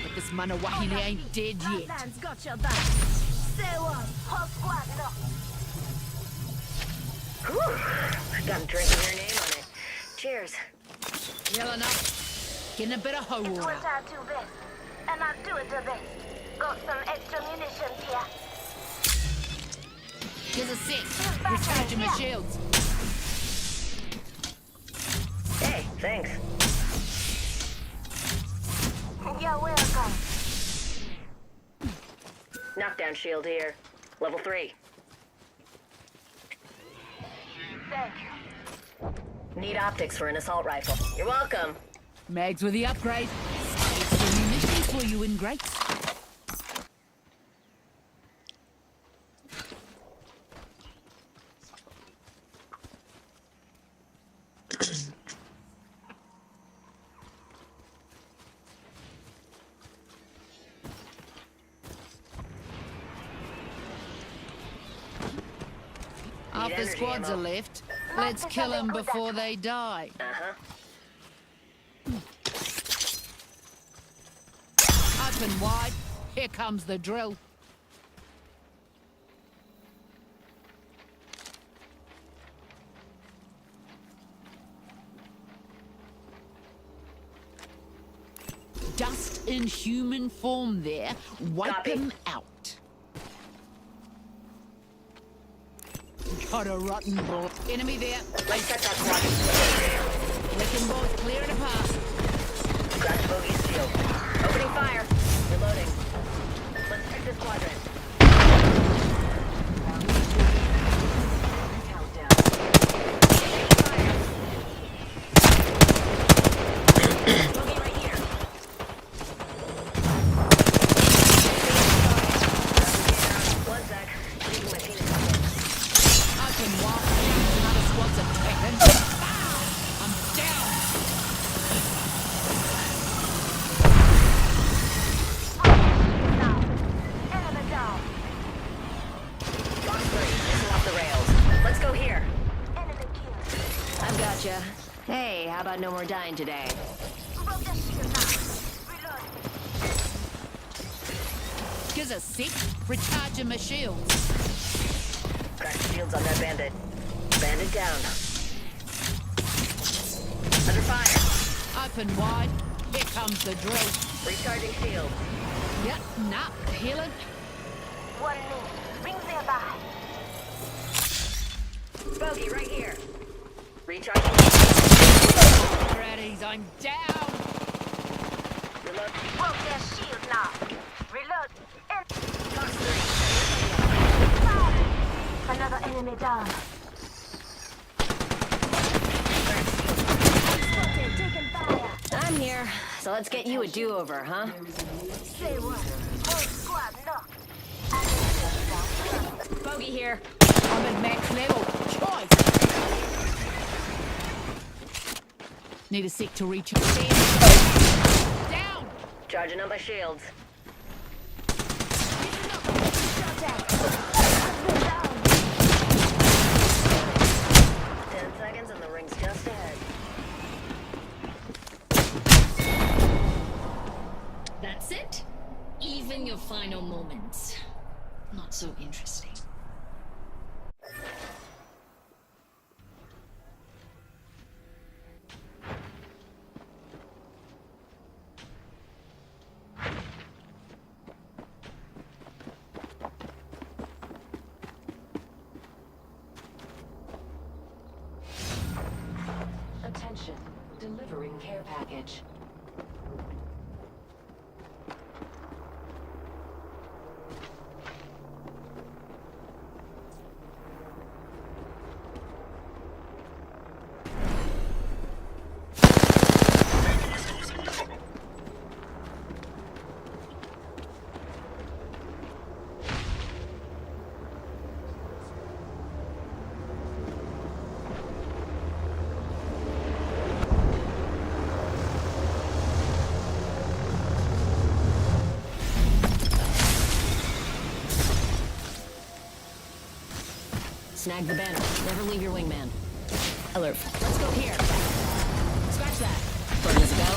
N: But this Manawahine ain't dead yet.
L: Man's got your back. Stay on. Whole squad up.
H: Whew. Got a drink with your name on it. Cheers.
N: Well enough. Getting a bit of hoe
L: It's
N: water.
L: what I do best. And I do it the best. Got some extra munitions here.
N: There's a six. Recharging my shields.
H: Hey, thanks.
L: You're welcome.
H: Knockdown shield here. Level 3.
L: Thank you.
H: Need optics for an assault rifle. You're welcome.
N: Mags with the upgrade. Extra munitions for you in greats. Half the
H: energy
N: squads
H: ammo.
N: are left. Let's kill them before they die.
H: Uh-huh.
N: Open wide. Here comes the drill. Dust in human form there. Wipe
H: Copy.
N: them out. Got a rotten ball. Enemy there.
H: Let's check that squad.
N: Licking balls clear and apart.
H: Crash bogey's shield. Opening fire. Reloading. Let's check this quadrant. Countdown. Fire. Bogey right here. One sec. Leaving my penis.
N: I can walk. Another squad's attacking. I'm down.
L: Enemy down.
H: Box 3. Missile off the rails. Let's go here.
L: Enemy killed.
H: I've gotcha. Hey, how about no more dying today?
L: Broke the shield now. Reload.
N: Gives a sec. Recharging my shields.
H: Crack the shields on that bandit. Bandit down. Under fire.
N: Open wide. Here comes the drill.
H: Recharging shield.
N: Yep, nah, healing.
L: 1 minute. Rings nearby.
H: Bogey right here. Recharging.
N: Freddy's, I'm down.
H: Reload.
L: Broke their shield now. Reload. And
H: Box 3.
L: fire. Another enemy down. Spotted, taking fire.
H: I'm here. So let's get you a do-over, huh?
L: Say what? Whole squad knocked. Enemy shield down.
H: Bogey here.
N: I'm at max level. Choice. Need a sec to recharge. Down.
H: Charging up my shields.
L: Shot at. Husband down.
H: 10 seconds and the ring's just ahead.
P: That's it? Even your final moments. Not so interesting.
O: Attention, delivering care package.
Q: Snag the banner. Never leave your wingman. Alert. Let's go here. Scratch that. Ready to go?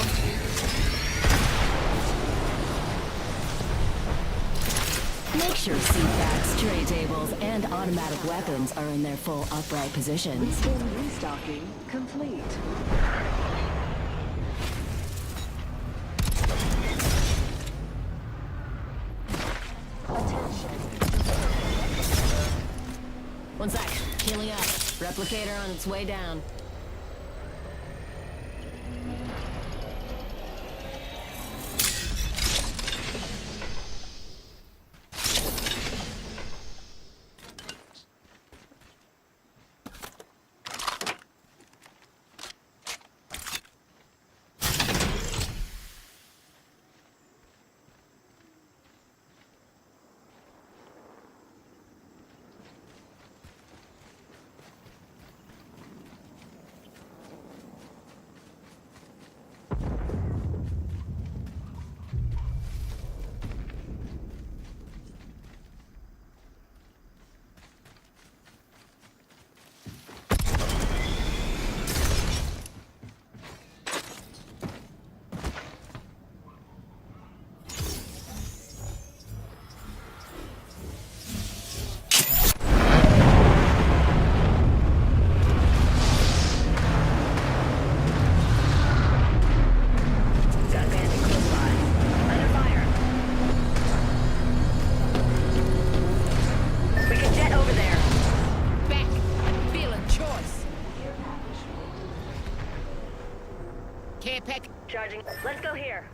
Q: Make sure seat backs, tray tables, and automatic weapons are in their full upright positions.
O: Reskin restocking complete.
Q: One sec. Healing up. Replicator on its way down.
H: Charging. Let's go here.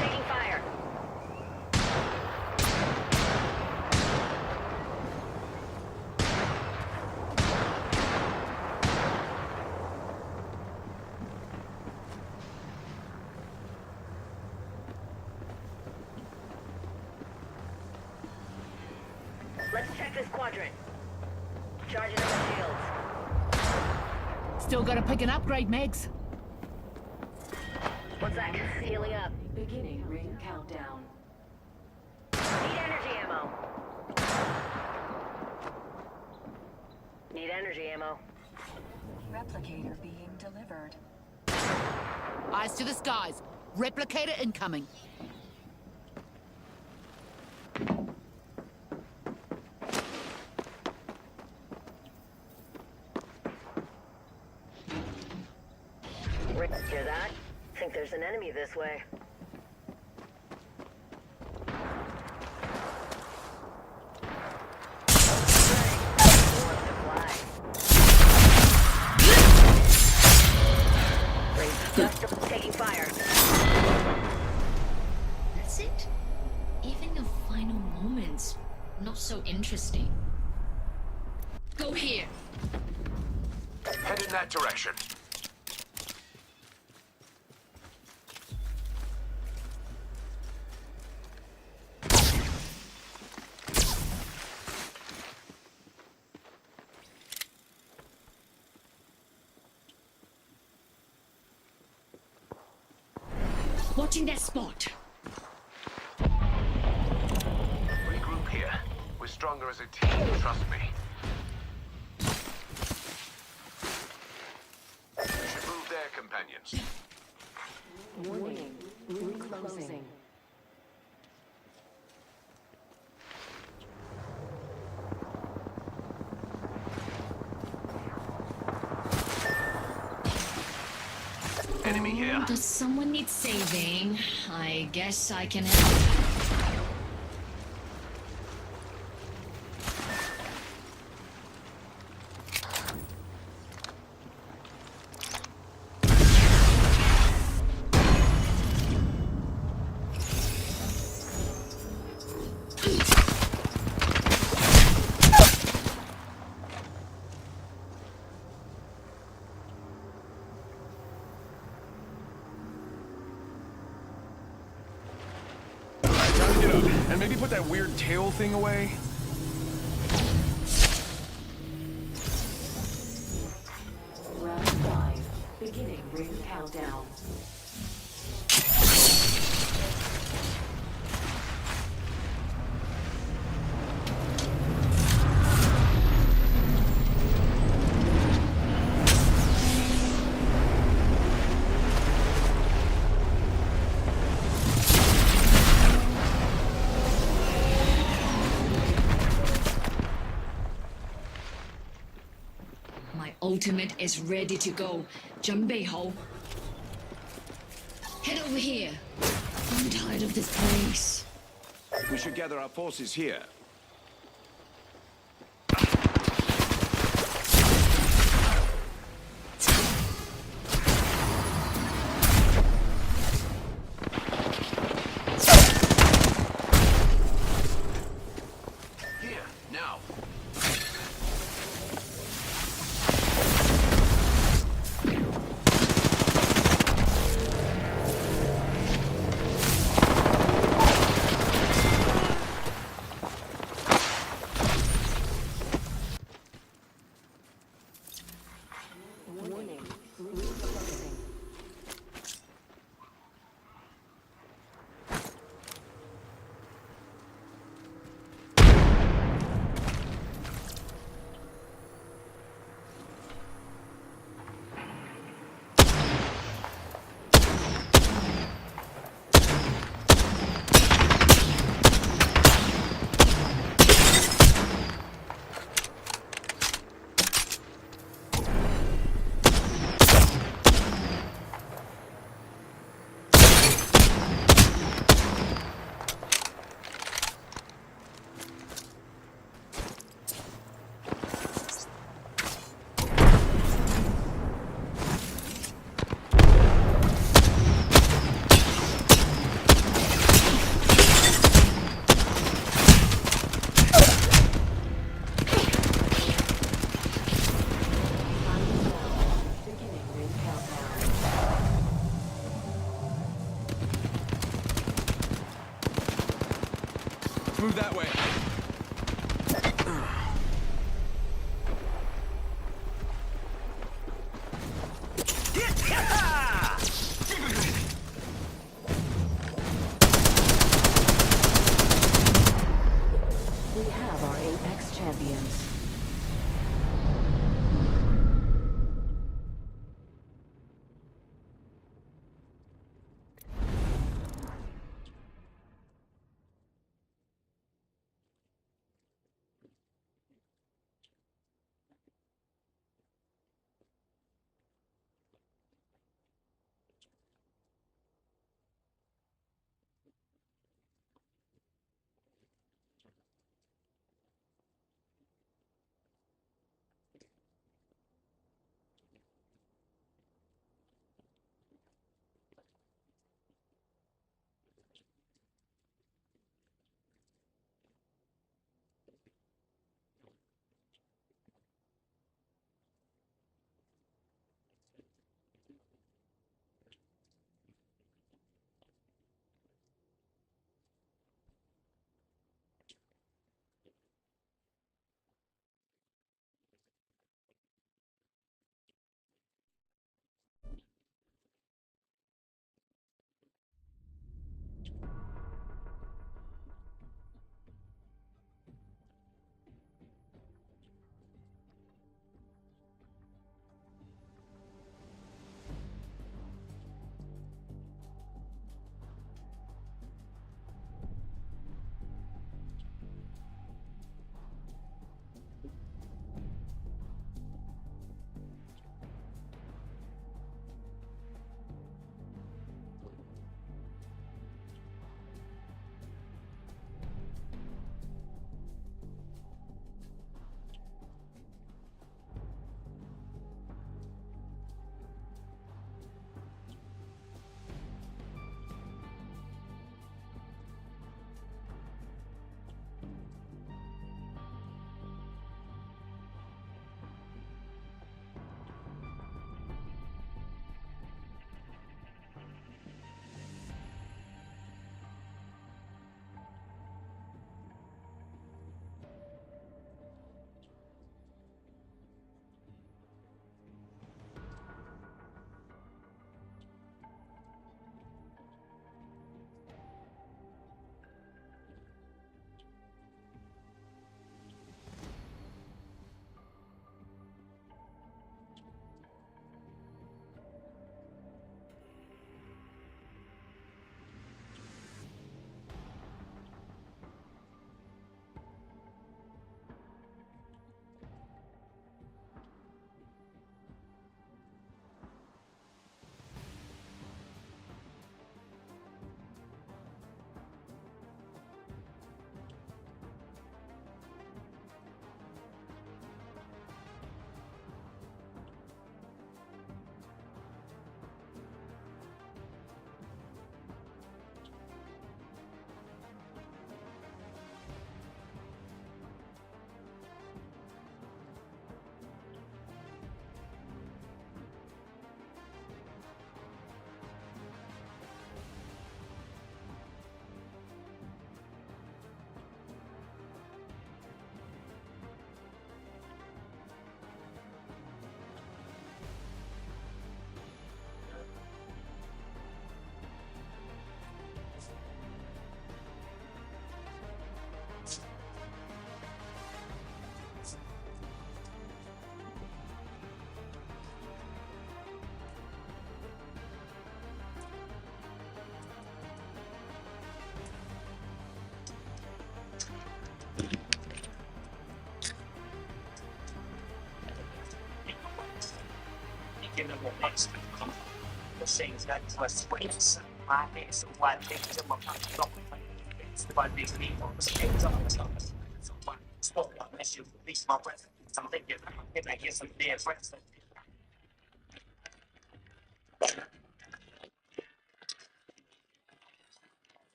H: Taking fire. Let's check this quadrant. Charging up the shields.
N: Still gotta pick an upgrade, Megs.
H: One sec. Healing up.
O: Beginning ring countdown.
H: Need energy ammo. Need energy ammo.
O: Replicator being delivered.
N: Eyes to the skies. Replicator incoming.
H: Hear that? Think there's an enemy this way. Taking fire.
P: That's it? Even your final moments, not so interesting. Go here.
E: Head in that direction.
P: Watching that spot.
E: Regroup here. We're stronger as a team, trust me. We should move their companions.
O: Warning. Room closing.
E: Enemy here.
P: Does someone need saving? I guess I can help.
K: And maybe put that weird tail thing away.
O: Round 5.
Q: Beginning ring countdown.
P: My ultimate is ready to go. 準備好. Head over here. I'm tired of this place.
E: We should gather our forces here. Here, now.
Q: Warning. Refocusing. Beginning ring countdown.
K: Move that way.
Q: We have our Apex champions.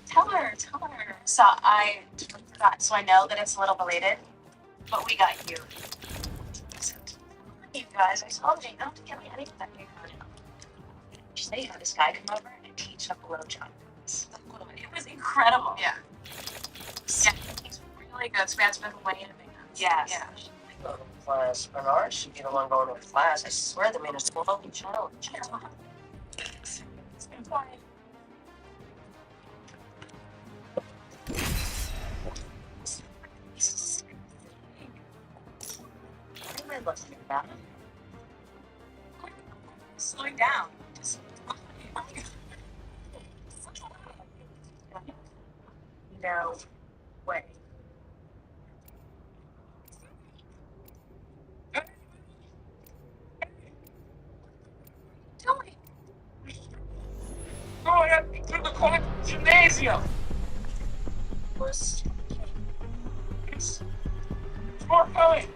M: Tell her, tell her. So I forgot, so I know that it's a little belated, but we got you. So, you guys, I told you not to get me anything. They had this guy come over and teach up a little job. It was incredible. Yeah. Yeah, he's really good. So we had to spend way in advance. Yes. Yeah. Go to class. Bernard should be the one going to class. I swear the man is full of child. What am I looking about? Slowing down. Just no way.
D: Going up through the corner gymnasium. It's more coming.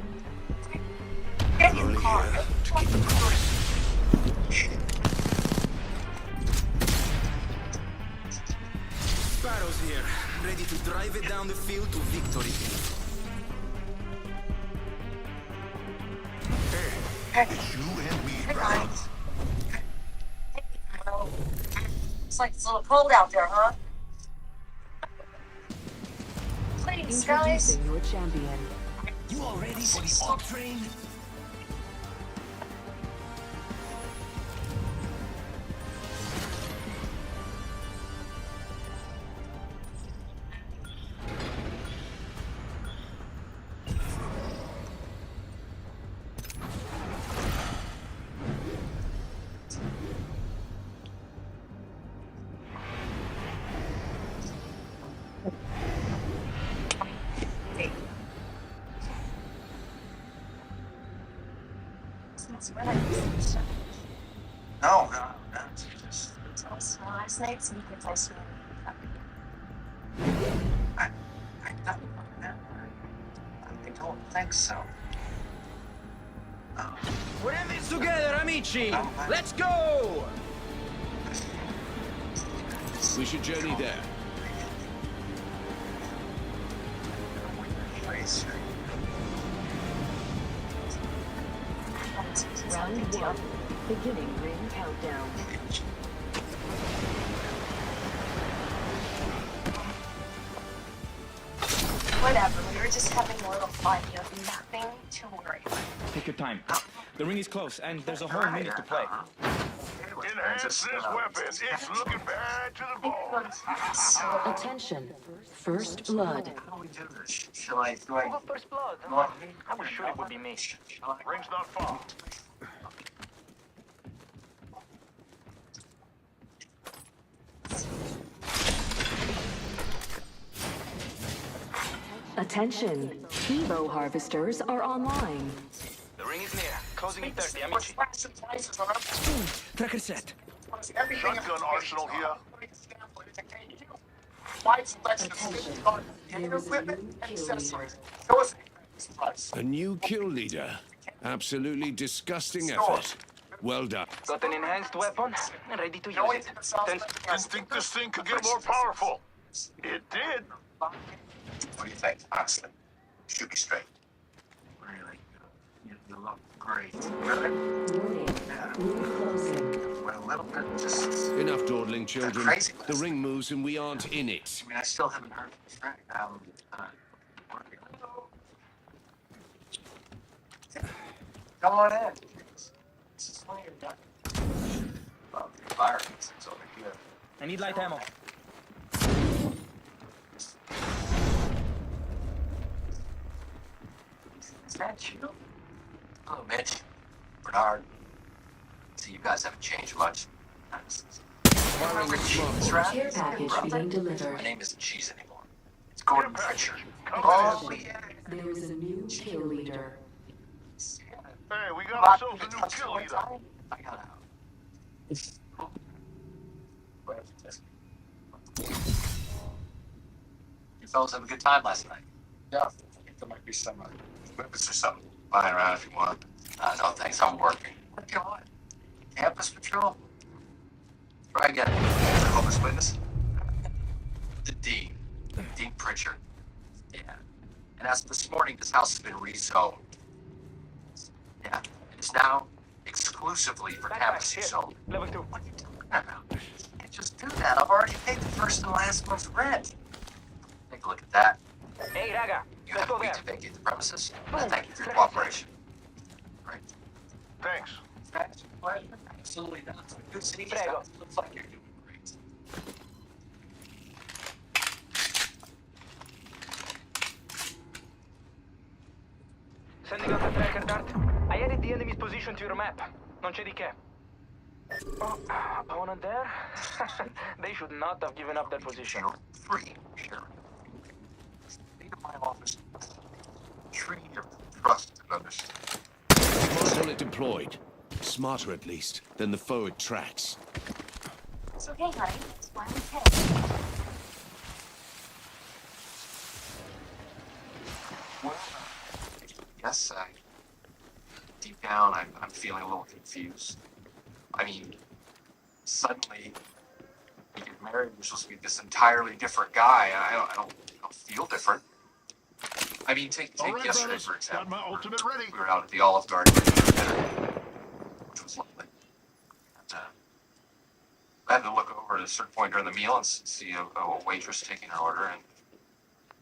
D: Get in the car.
R: Sparrow's here, ready to drive it down the field to victory.
D: Hey, you and me, bro.
M: It's like it's a little cold out there, huh? Please, guys.
O: Introducing your champion.
R: You all ready for the up train?
A: No.
M: It's last night, so you can play some.
A: I don't think so.
R: We're in this together, amici! Let's go!
E: We should journey there.
O: Round 1. Beginning ring countdown.
M: Whatever, we were just having a little fun. You have nothing to worry about.
R: Take your time. The ring is close, and there's a whole minute to play.
S: Enhance this weapon. It's looking bad to the bone.
O: Attention. First blood.
A: How do we do this? Shall I? Do I?
R: First blood. I was sure it would be me.
S: Ring's not far.
O: Attention. Evo harvesters are online.
R: The ring is near. Closing in 30, amici. Tracker set.
S: Shotgun arsenal here.
E: A new kill leader. Absolutely disgusting effort. Well done.
R: Got an enhanced weapon and ready to use it.
S: Didn't think this thing could get more powerful. It did.
A: What do you think, honestly? Shoot me straight. Really? You look great. Really? Well, a little bit, just...
E: Enough dawdling, children.
A: Crazy.
E: The ring moves and we aren't in it.
A: I mean, I still haven't heard from Frank. Come on in. This is why you're done. Well, the environment is over here.
R: I need light ammo.
A: Is that you? Hello, Mitch. Bernard. See, you guys haven't changed much.
O: Care package being delivered.
A: My name isn't Cheese anymore. It's Gordon Pritchard. Oh, yeah.
O: There is a new kill leader.
S: Hey, we got ourselves a new kill leader.
A: I got out. You fellas have a good time last night? Yeah, I think there might be some weapons or something lying around if you want. No thanks, I'm working. What do you want? Campus patrol? Try again. Jehovah's Witness? The Dean. Dean Pritchard. Yeah. And as of this morning, this house has been rezoned. Yeah. It's now exclusively for campus use only.
R: Level 2.
A: What are you talking about? You can't just do that. I've already paid the first and last month's rent. Take a look at that.
R: Hey, Raga.
A: You have a week to vacate the premises. And thank you for your cooperation. Right.
S: Thanks.
A: Thanks. Absolutely not. Good seeing you. Looks like you're doing great.
R: Sending out the tracker dart. I added the enemy's position to your map. Non c'è di che. Oh, opponent there? They should not have given up their position.
A: Free. Sure. Lead to my office. Treat your trust and understand.
E: Smart bullet deployed. Smarter, at least, than the foe it tracks.
L: It's okay, honey. It's why we pay.
A: Well, yes, deep down, I'm feeling a little confused. I mean, suddenly, you get married, you're supposed to be this entirely different guy. I don't feel different. I mean, take
S: Right,
A: yesterday,
S: brothers.
A: for example.
S: Got my ultimate ready.
A: We were out at the Olive Garden, which was lovely. And, I had to look over at a certain point during the meal and see a waitress taking her order, and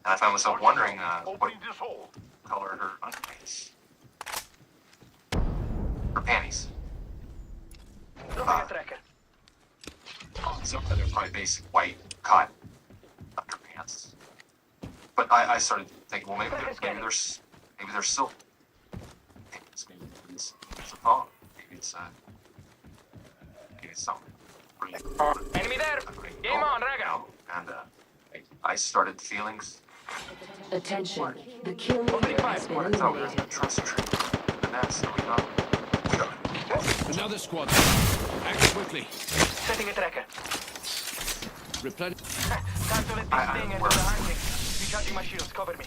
A: I found myself wondering what
S: This hole.
A: color her underpants. Her panties.
R: Tracker.
A: So they're probably basic white cotton underpants. But I started thinking, well, maybe there's silk. Maybe it's a thong. Maybe it's something.
R: Enemy there. Game on, Raga.
A: And I started feeling
O: Attention. The kill leader has been eliminated.
A: trust tree. And that's we got.
E: Another squad. Act quickly.
R: Setting a tracker.
E: Replenish.
R: Time to let this thing into the hunting. Recharging my shields. Cover me.
A: I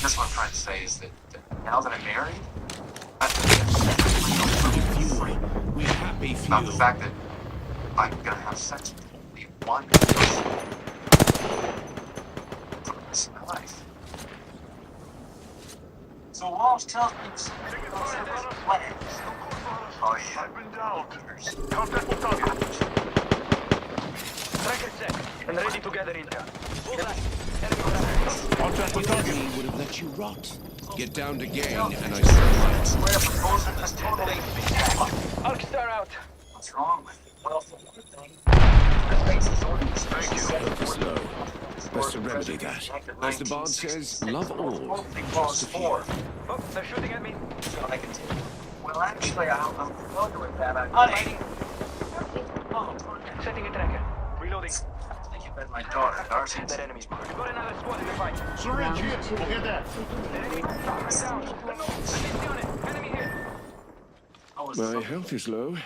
A: guess what I'm trying to say is that now that I'm married,
E: We're happy for
A: about
E: you.
A: the fact that I'm gonna have sex with only one person for the rest of my life. So Walsh tells me plans. Oh yeah.
S: I've been down. Contact with target.
R: Tracker set. And ready to gather intel. Bullseye. Enemy
E: Contact with target. Would have let you rot. Get down to gain, and I survive.
D: Square proposal is totally.
R: Arcstar out.
D: What's wrong with it? Well, for one thing, this makes his ordinance.
E: Thank you. Slow. Best to remedy that. As the bard says, love all. Just a few.
R: Oh, they're shooting at me.
D: So I can take it. Well, actually, I'm familiar with that.
R: Honey. Setting a tracker. Reloading.
D: I think you met my daughter, Darcy.
R: That enemy's mark. We've got another squad in the fight.
S: Syringe here. We'll get that.
R: Enemy down. Enemy here.
E: My health is low.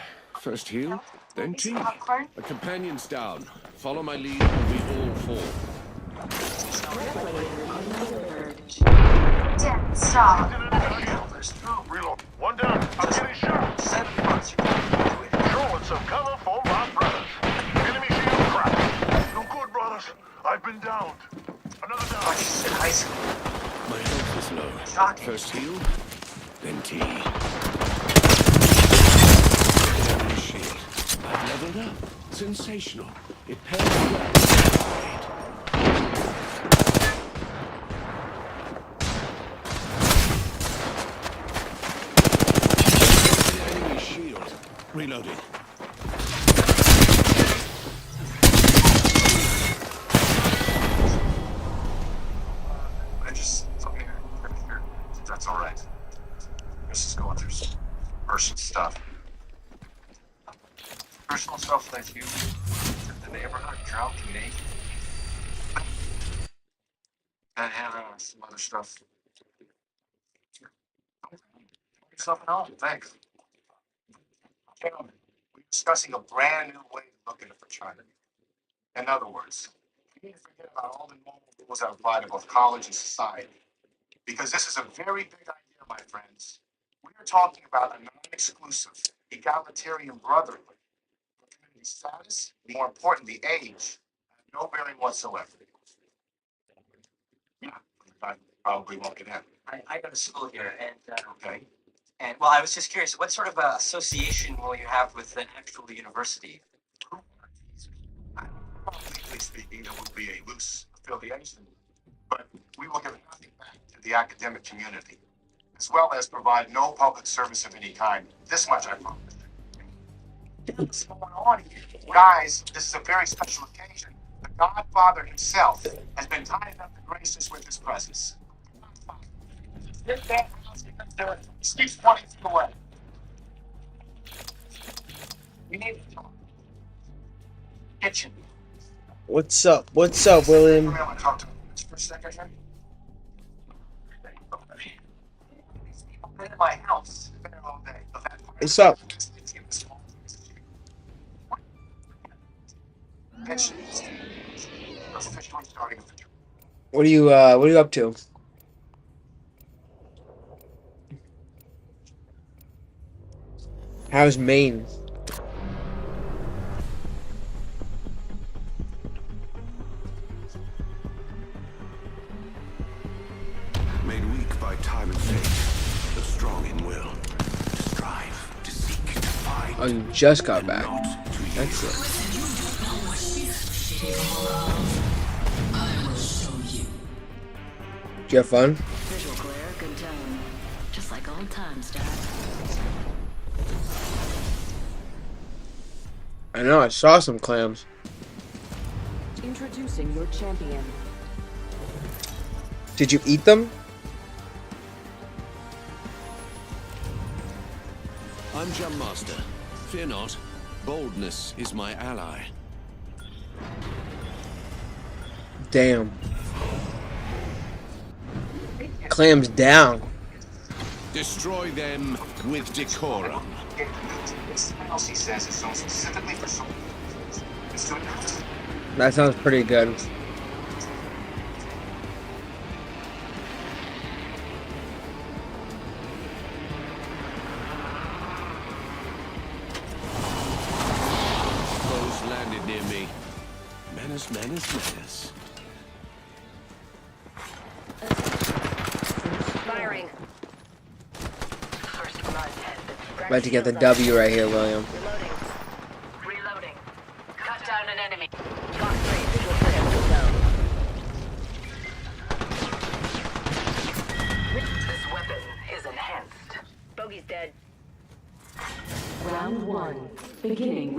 E: First heal, then tea. A companion's down. Follow my lead, and we all fall.
L: Damn, stop.
S: Reload. One down. I'm getting shot.
D: 7 months.
S: Showing some cover for my brothers. Enemy shield cracked. No good, brothers. I've been downed. Another down.
D: In high school.
E: My health is low.
D: Shocking.
E: First heal, then tea. Enemy shield. I've leveled up. Sensational. It pairs well. Enemy shield. Reloading.
A: I just, okay, here, that's all right. This is going through some personal stuff. Personal stuff that you took the neighborhood, drowned me. And some other stuff. Something else, thanks. Gentlemen, we're discussing a brand new way of looking at fraternity. In other words, we need to forget about all the normal rules that apply to both college and society. Because this is a very big idea, my friends. We are talking about a non-exclusive, egalitarian brotherhood. Community status, more importantly, age, have no bearing whatsoever. Yeah, I probably won't get in.
C: I go to school here, and
A: Okay.
C: and well, I was just curious, what sort of association will you have with an actual university?
A: Legally speaking, there will be a loose affiliation, but we will give nothing back to the academic community, as well as provide no public service of any kind. This much I promise. What's going on here? Guys, this is a very special occasion. The Godfather himself has been kind enough to grace us with his presence. Get that house because there speaks 20 feet away. We need to talk. Kitchen.
B: What's up? What's up, William?
A: I want to talk to him for a second here. These people been in my house. Been there all day.
B: What's up? What are you up to? How's Maine?
E: Made weak by time and fate, but strong in will. To strive, to seek, to find.
B: Oh, you just got back. That's it. Did you have fun?
Q: Visual glare, good tone. Just like old times, Dad.
B: I know, I saw some clams.
O: Introducing your champion.
B: Did you eat them?
E: I'm Jump Master. Fear not. Boldness is my ally.
B: Damn. Clams down.
E: Destroy them with decorum.
A: This else he says is so specifically for someone. It's doing it.
B: That sounds pretty good.
E: Those landed near me. Manners, manners, manners.
H: Firing.
B: About to get the W right here, William.
H: Reloading. Cut down an enemy. Top 3, visual clear to go. This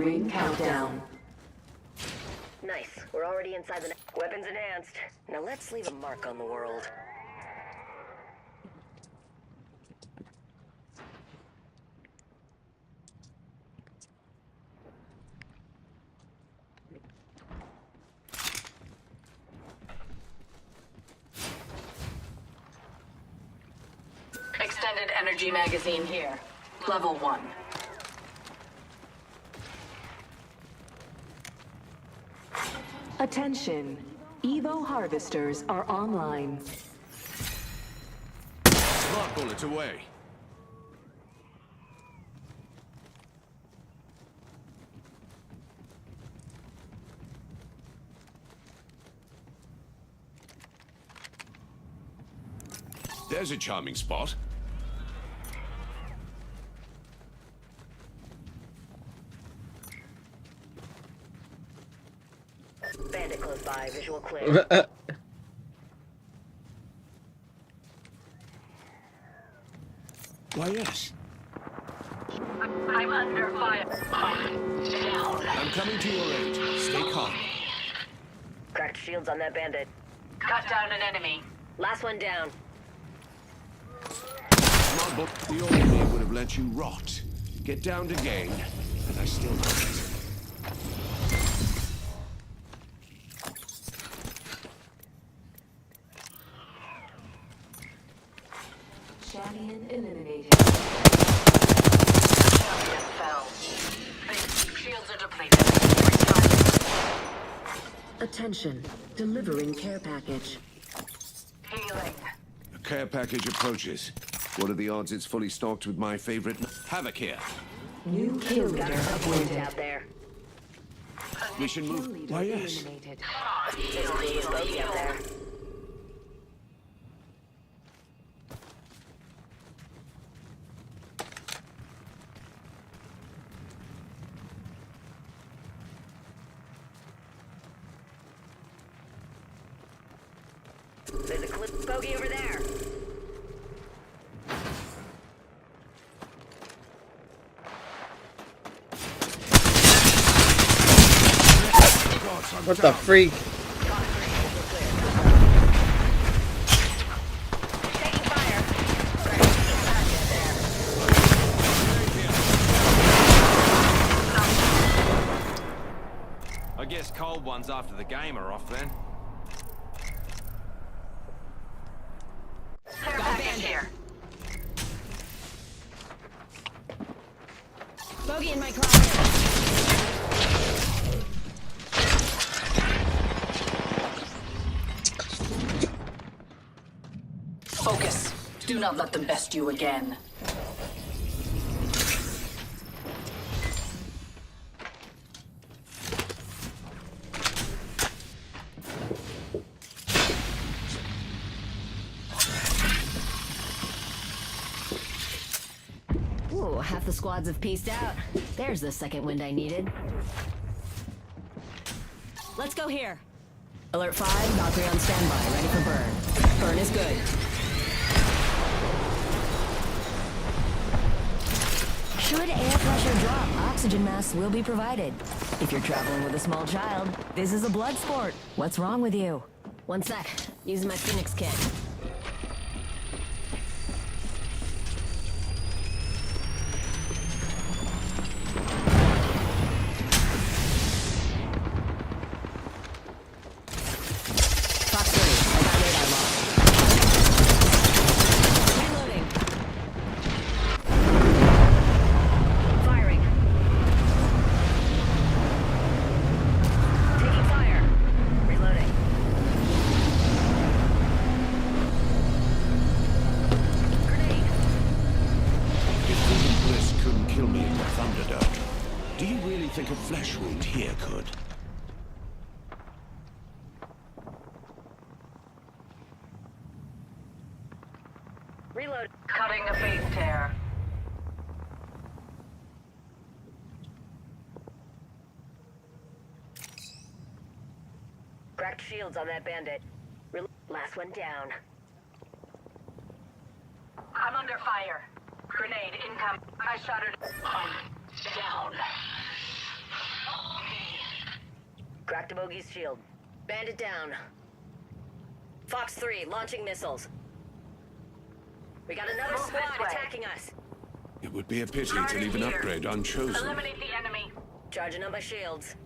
Q: ring countdown.
O: Nice. We're already inside the weapons enhanced. Now let's leave a mark on the world.
H: Extended energy magazine here. Level 1.
Q: Attention. Evo harvesters are online.
E: Smart bullet away. There's a charming spot.
O: Bandit close by. Visual clear.
E: Why, yes.
H: I'm under fire. Down.
E: I'm coming to your aid. Stay calm.
O: Cracked shields on that bandit.
H: Cut down an enemy.
O: Last one down.
E: Smart bullet. The orderly would have let you rot. Get downed again, and I still got it.
Q: Champion eliminated.
H: Champion fell. Shields are depleted.
Q: Attention. Delivering care package.
H: Healing.
E: A care package approaches. What are the odds it's fully stocked with my favorite Havoc here?
Q: New kill leader appointed.
O: Out there.
E: Mission move. Why, yes.
Q: Eliminated.
O: There's a bogey out there. There's a clip bogey over there.
B: What the freak?
K: I guess cold ones after the game are off then.
H: Care package here.
F: Bogey in my closet.
H: Focus. Do not let them best you again.
F: Ooh, half the squads have pieced out. There's the second wind I needed. Let's go here. Alert 5, Valkyrie on standby, ready for burn. Burn is good. Should air pressure drop, oxygen masks will be provided. If you're traveling with a small child, this is a blood sport. What's wrong with you? One sec, using my Phoenix kit.
E: think a flesh wound here could.
H: Reload. Cutting a phase tear.
O: Cracked shields on that bandit. Last one down.
H: I'm under fire. Grenade income. I shot it. Down.
O: Cracked a bogey's shield. Bandit down. Fox 3, launching missiles. We got another
H: Move
O: squad
H: this way.
O: attacking us.
E: It would be a pity to leave an upgrade unchosen.
H: Eliminate the enemy.
O: Charging up my shields.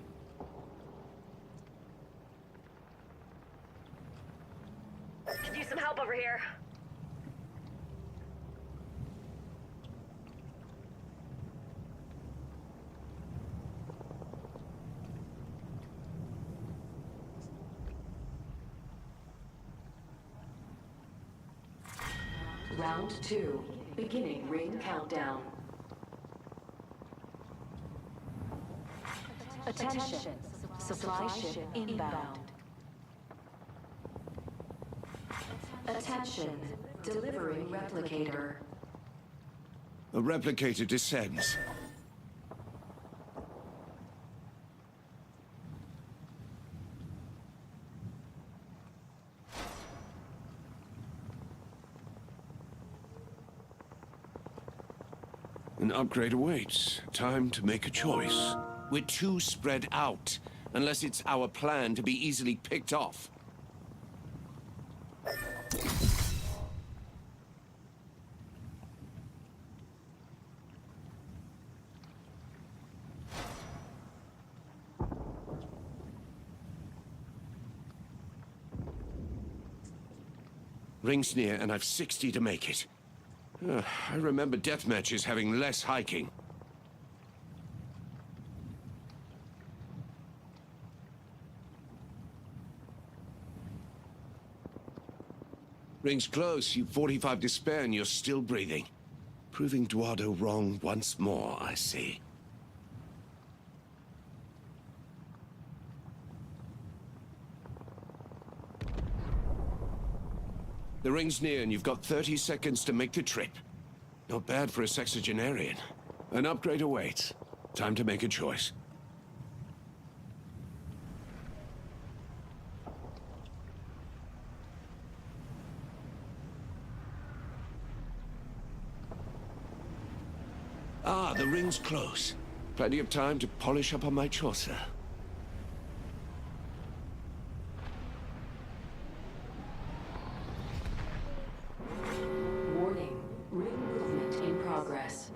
O: Could use some help over here.
Q: Round 2. Beginning ring countdown. Attention. Supply ship inbound. Attention. Delivering replicator.
E: A replicator descends. An upgrade awaits. Time to make a choice. We're too spread out, unless it's our plan to be easily picked off. Ring's near, and I've 60 to make it. I remember death matches having less hiking. Ring's close. You've 45 to spare, and you're still breathing. Proving Duardo wrong once more, I see. The ring's near, and you've got 30 seconds to make the trip. Not bad for a sexagenarian. An upgrade awaits. Time to make a choice. Ah, the ring's close. Plenty of time to polish up on my chaucer.
Q: Warning. Ring movement in progress.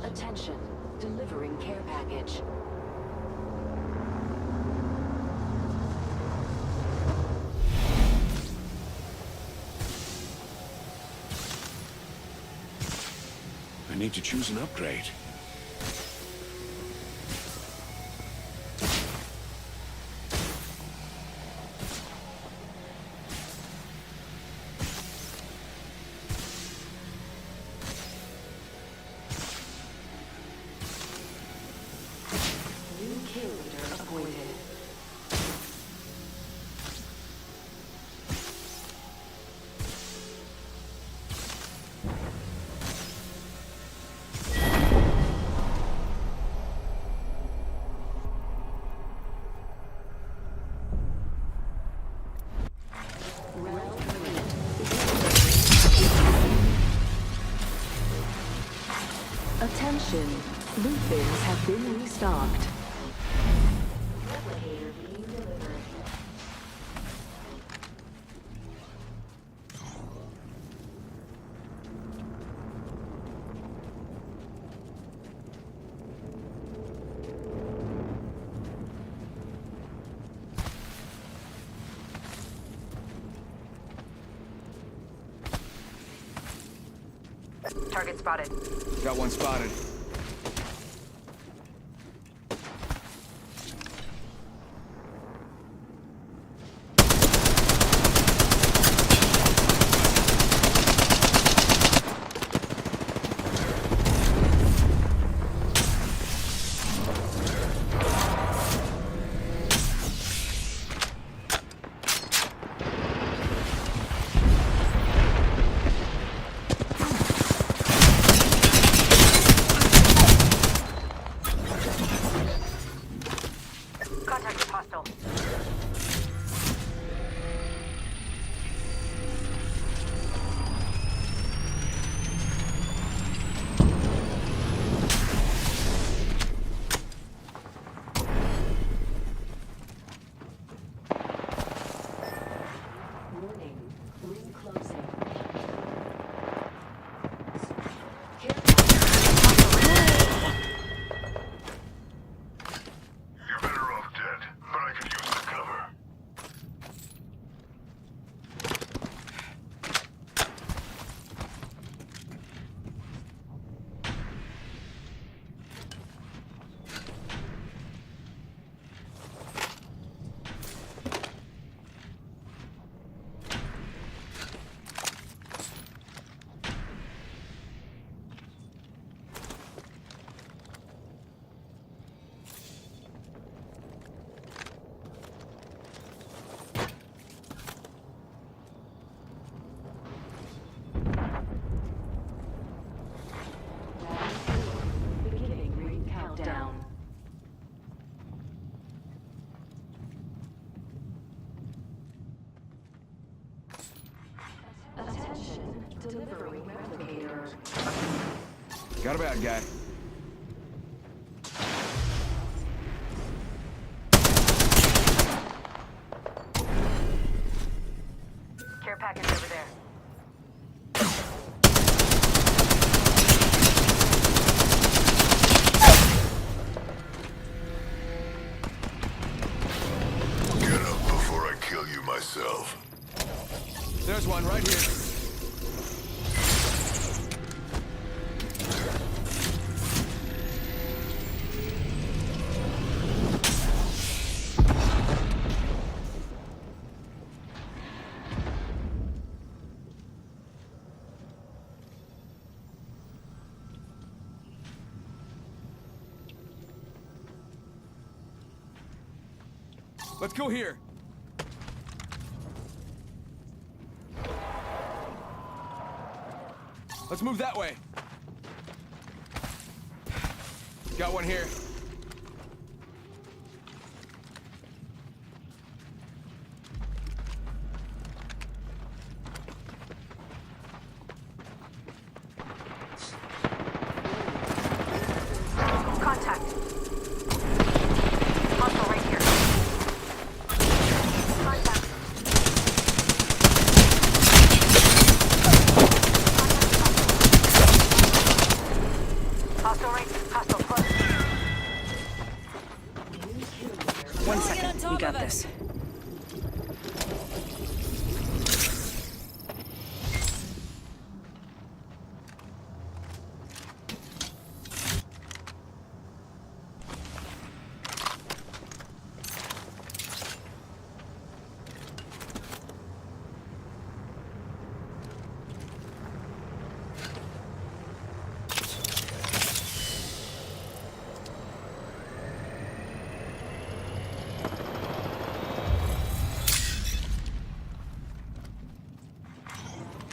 Q: Attention. Delivering care package.
E: I need to choose an upgrade.
Q: New kill leader appointed. Attention, loot bins have been restocked. Replicator being delivered.
H: Target spotted.
K: Got one spotted.
Q: down. Attention, delivery replicator.
K: Got a bad guy.
H: Care package over there.
S: Get up before I kill you myself.
K: There's one right here. Let's go here. Let's move that way. Got one here.
H: Contact. Hostile right here. Contact. Hostile right. Hostile close. 1 second. We got this.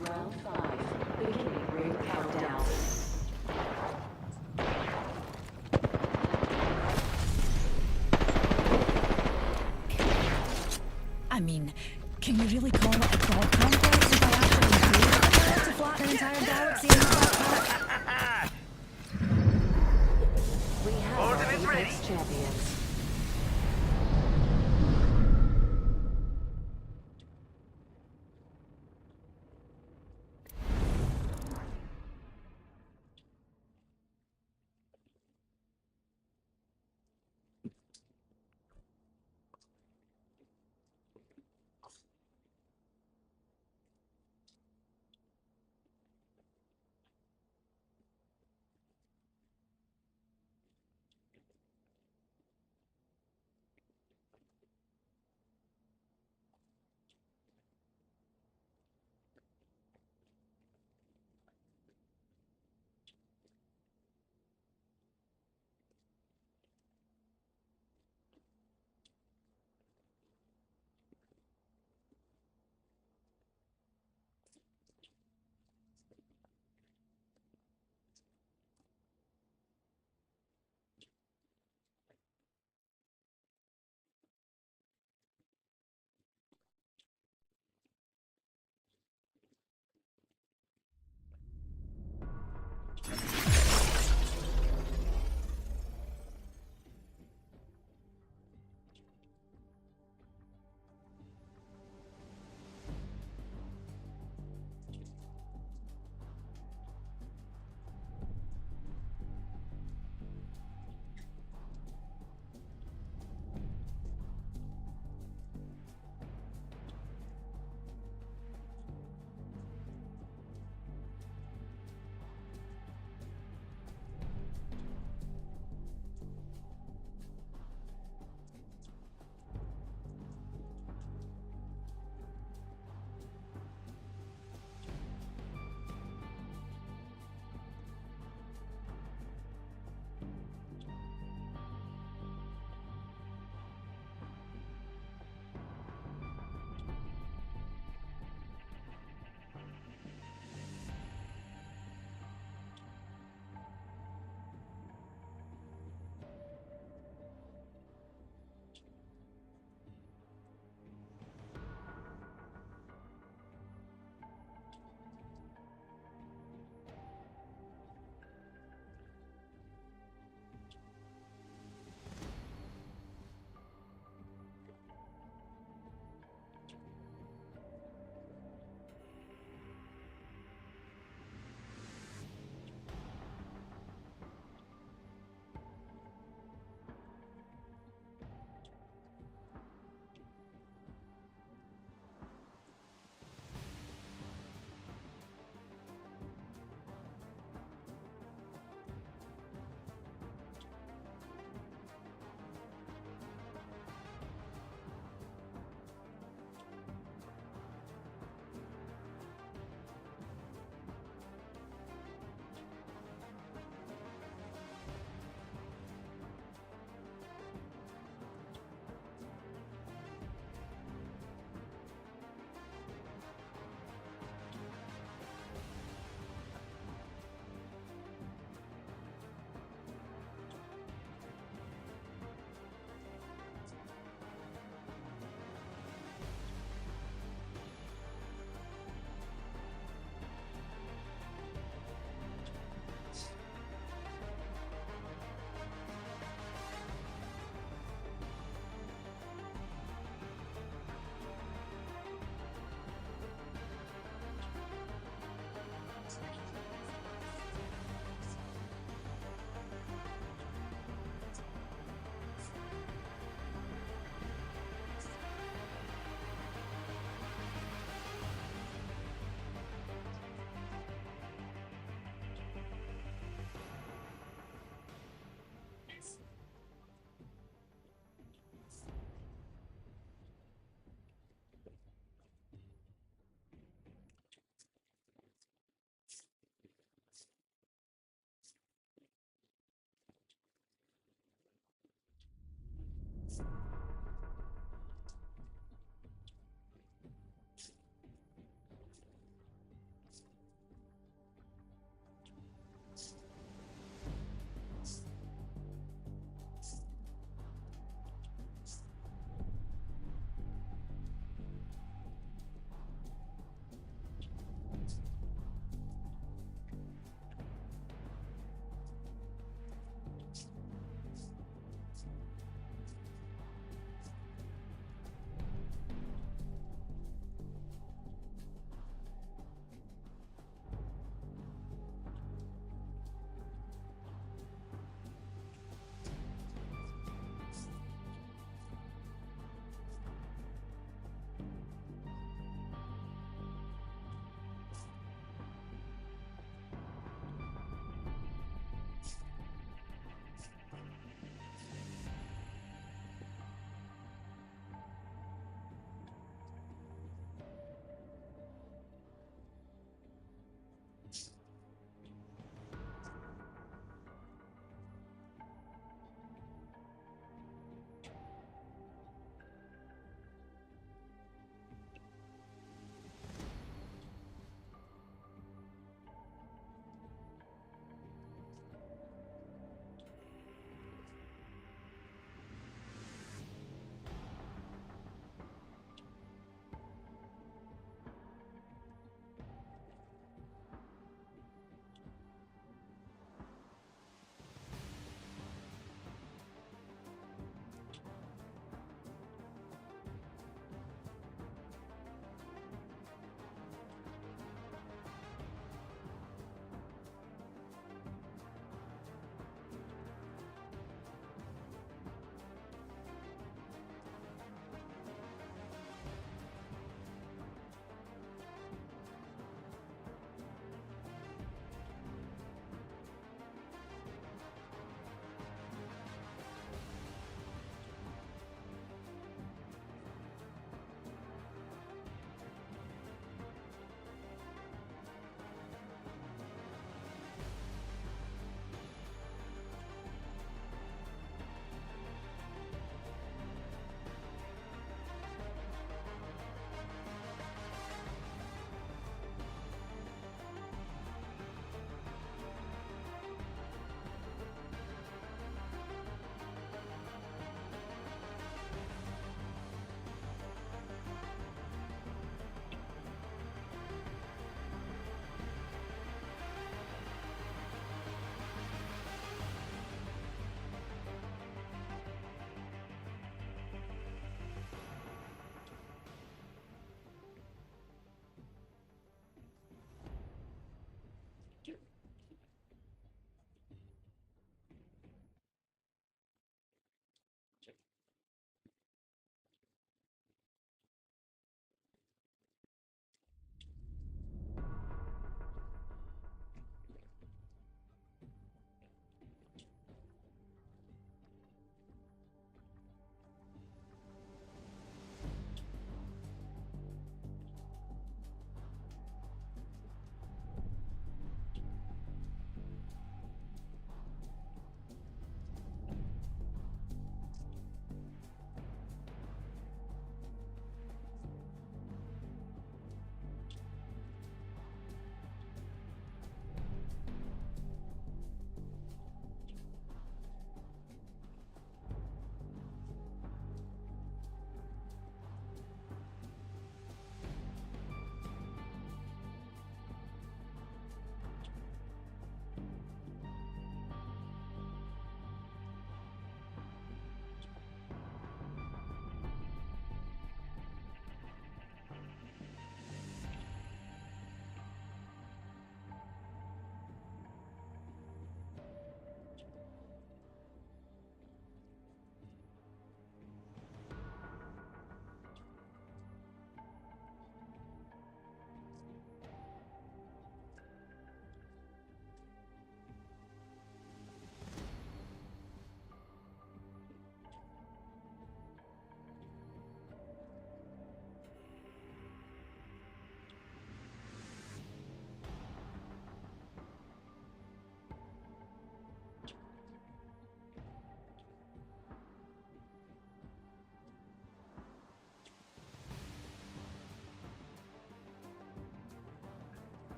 Q: Round 5. Beginning ring countdown.
N: I mean, can you really call it a god complex if I actually do to flatten an entire galaxy in the
Q: We have our Apex champions.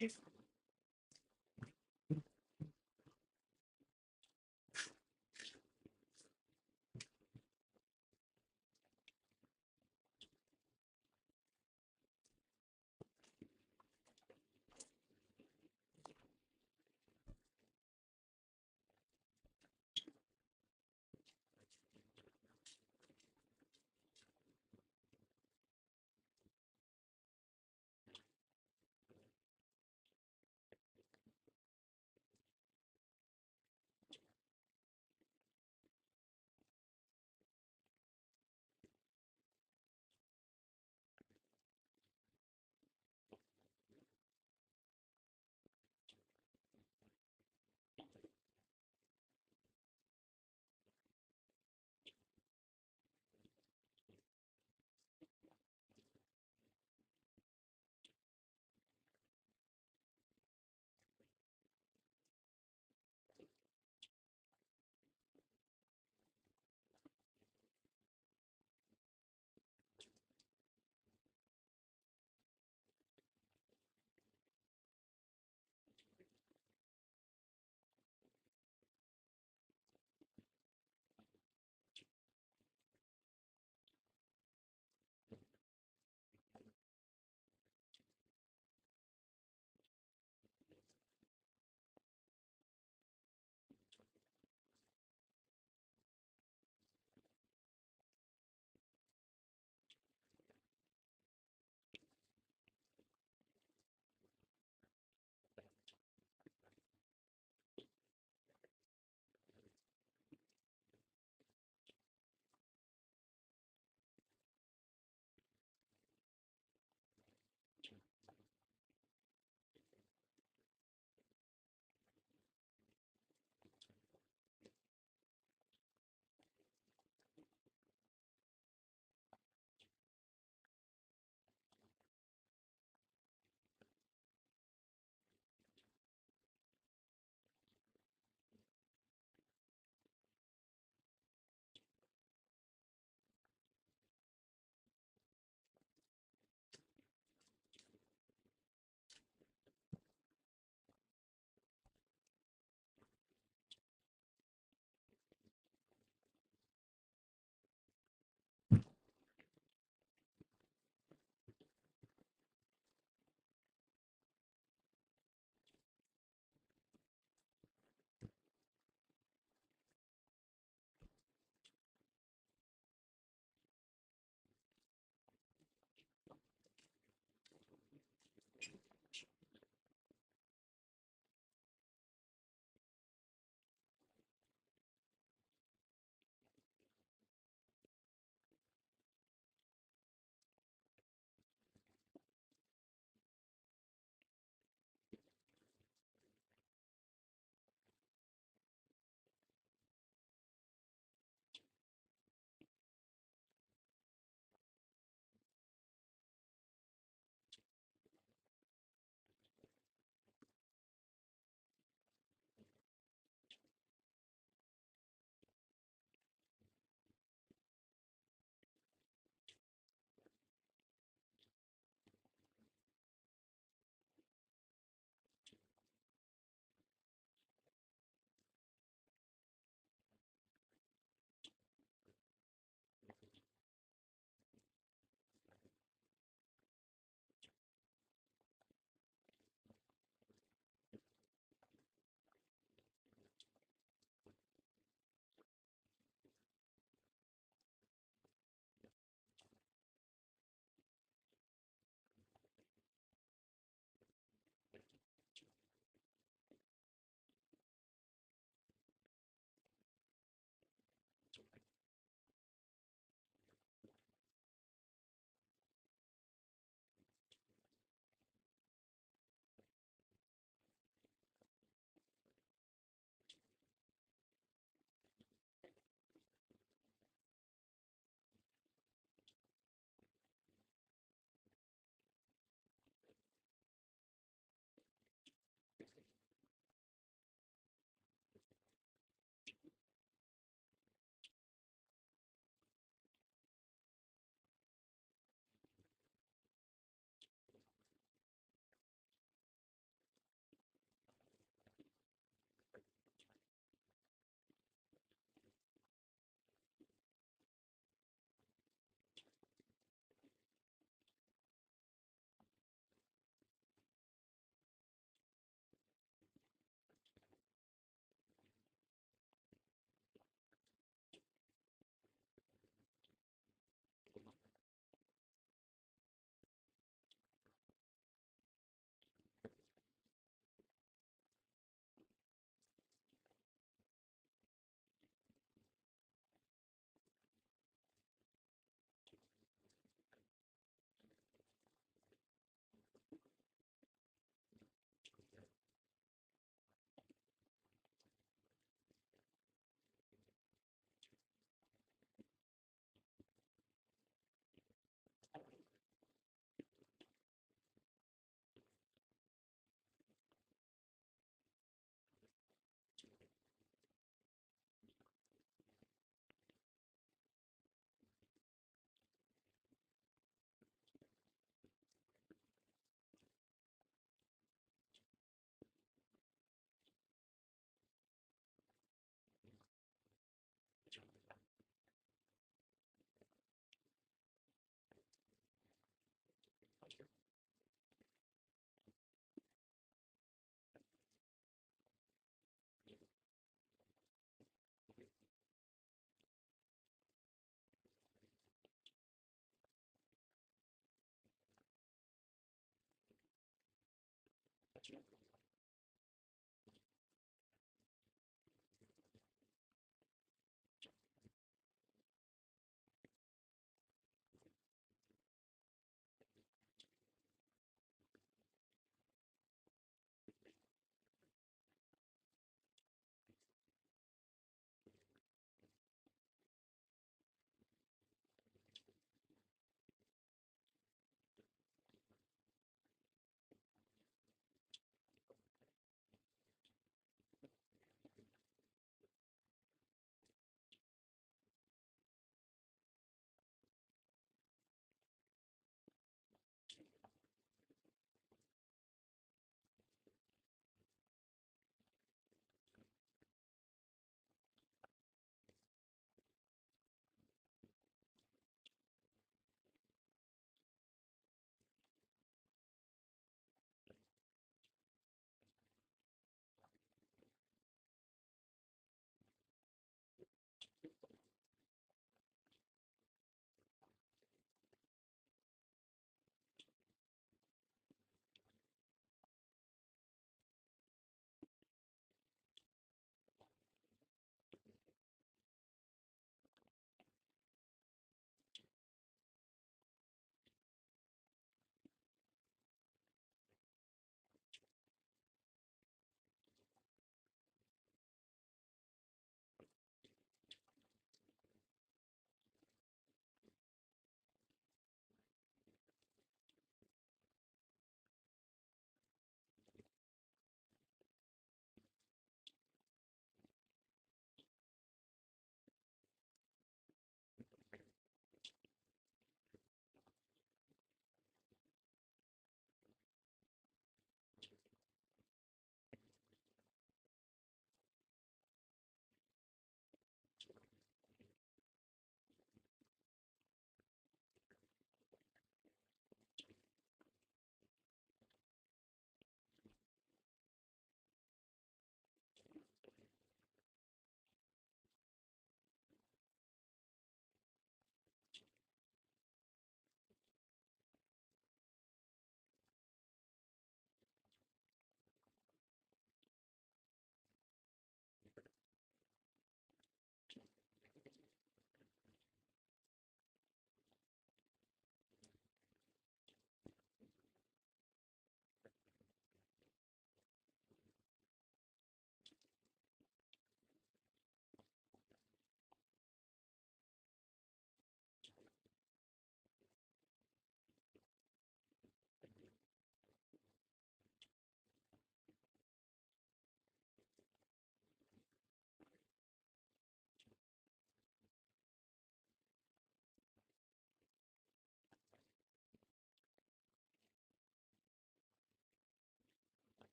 B: If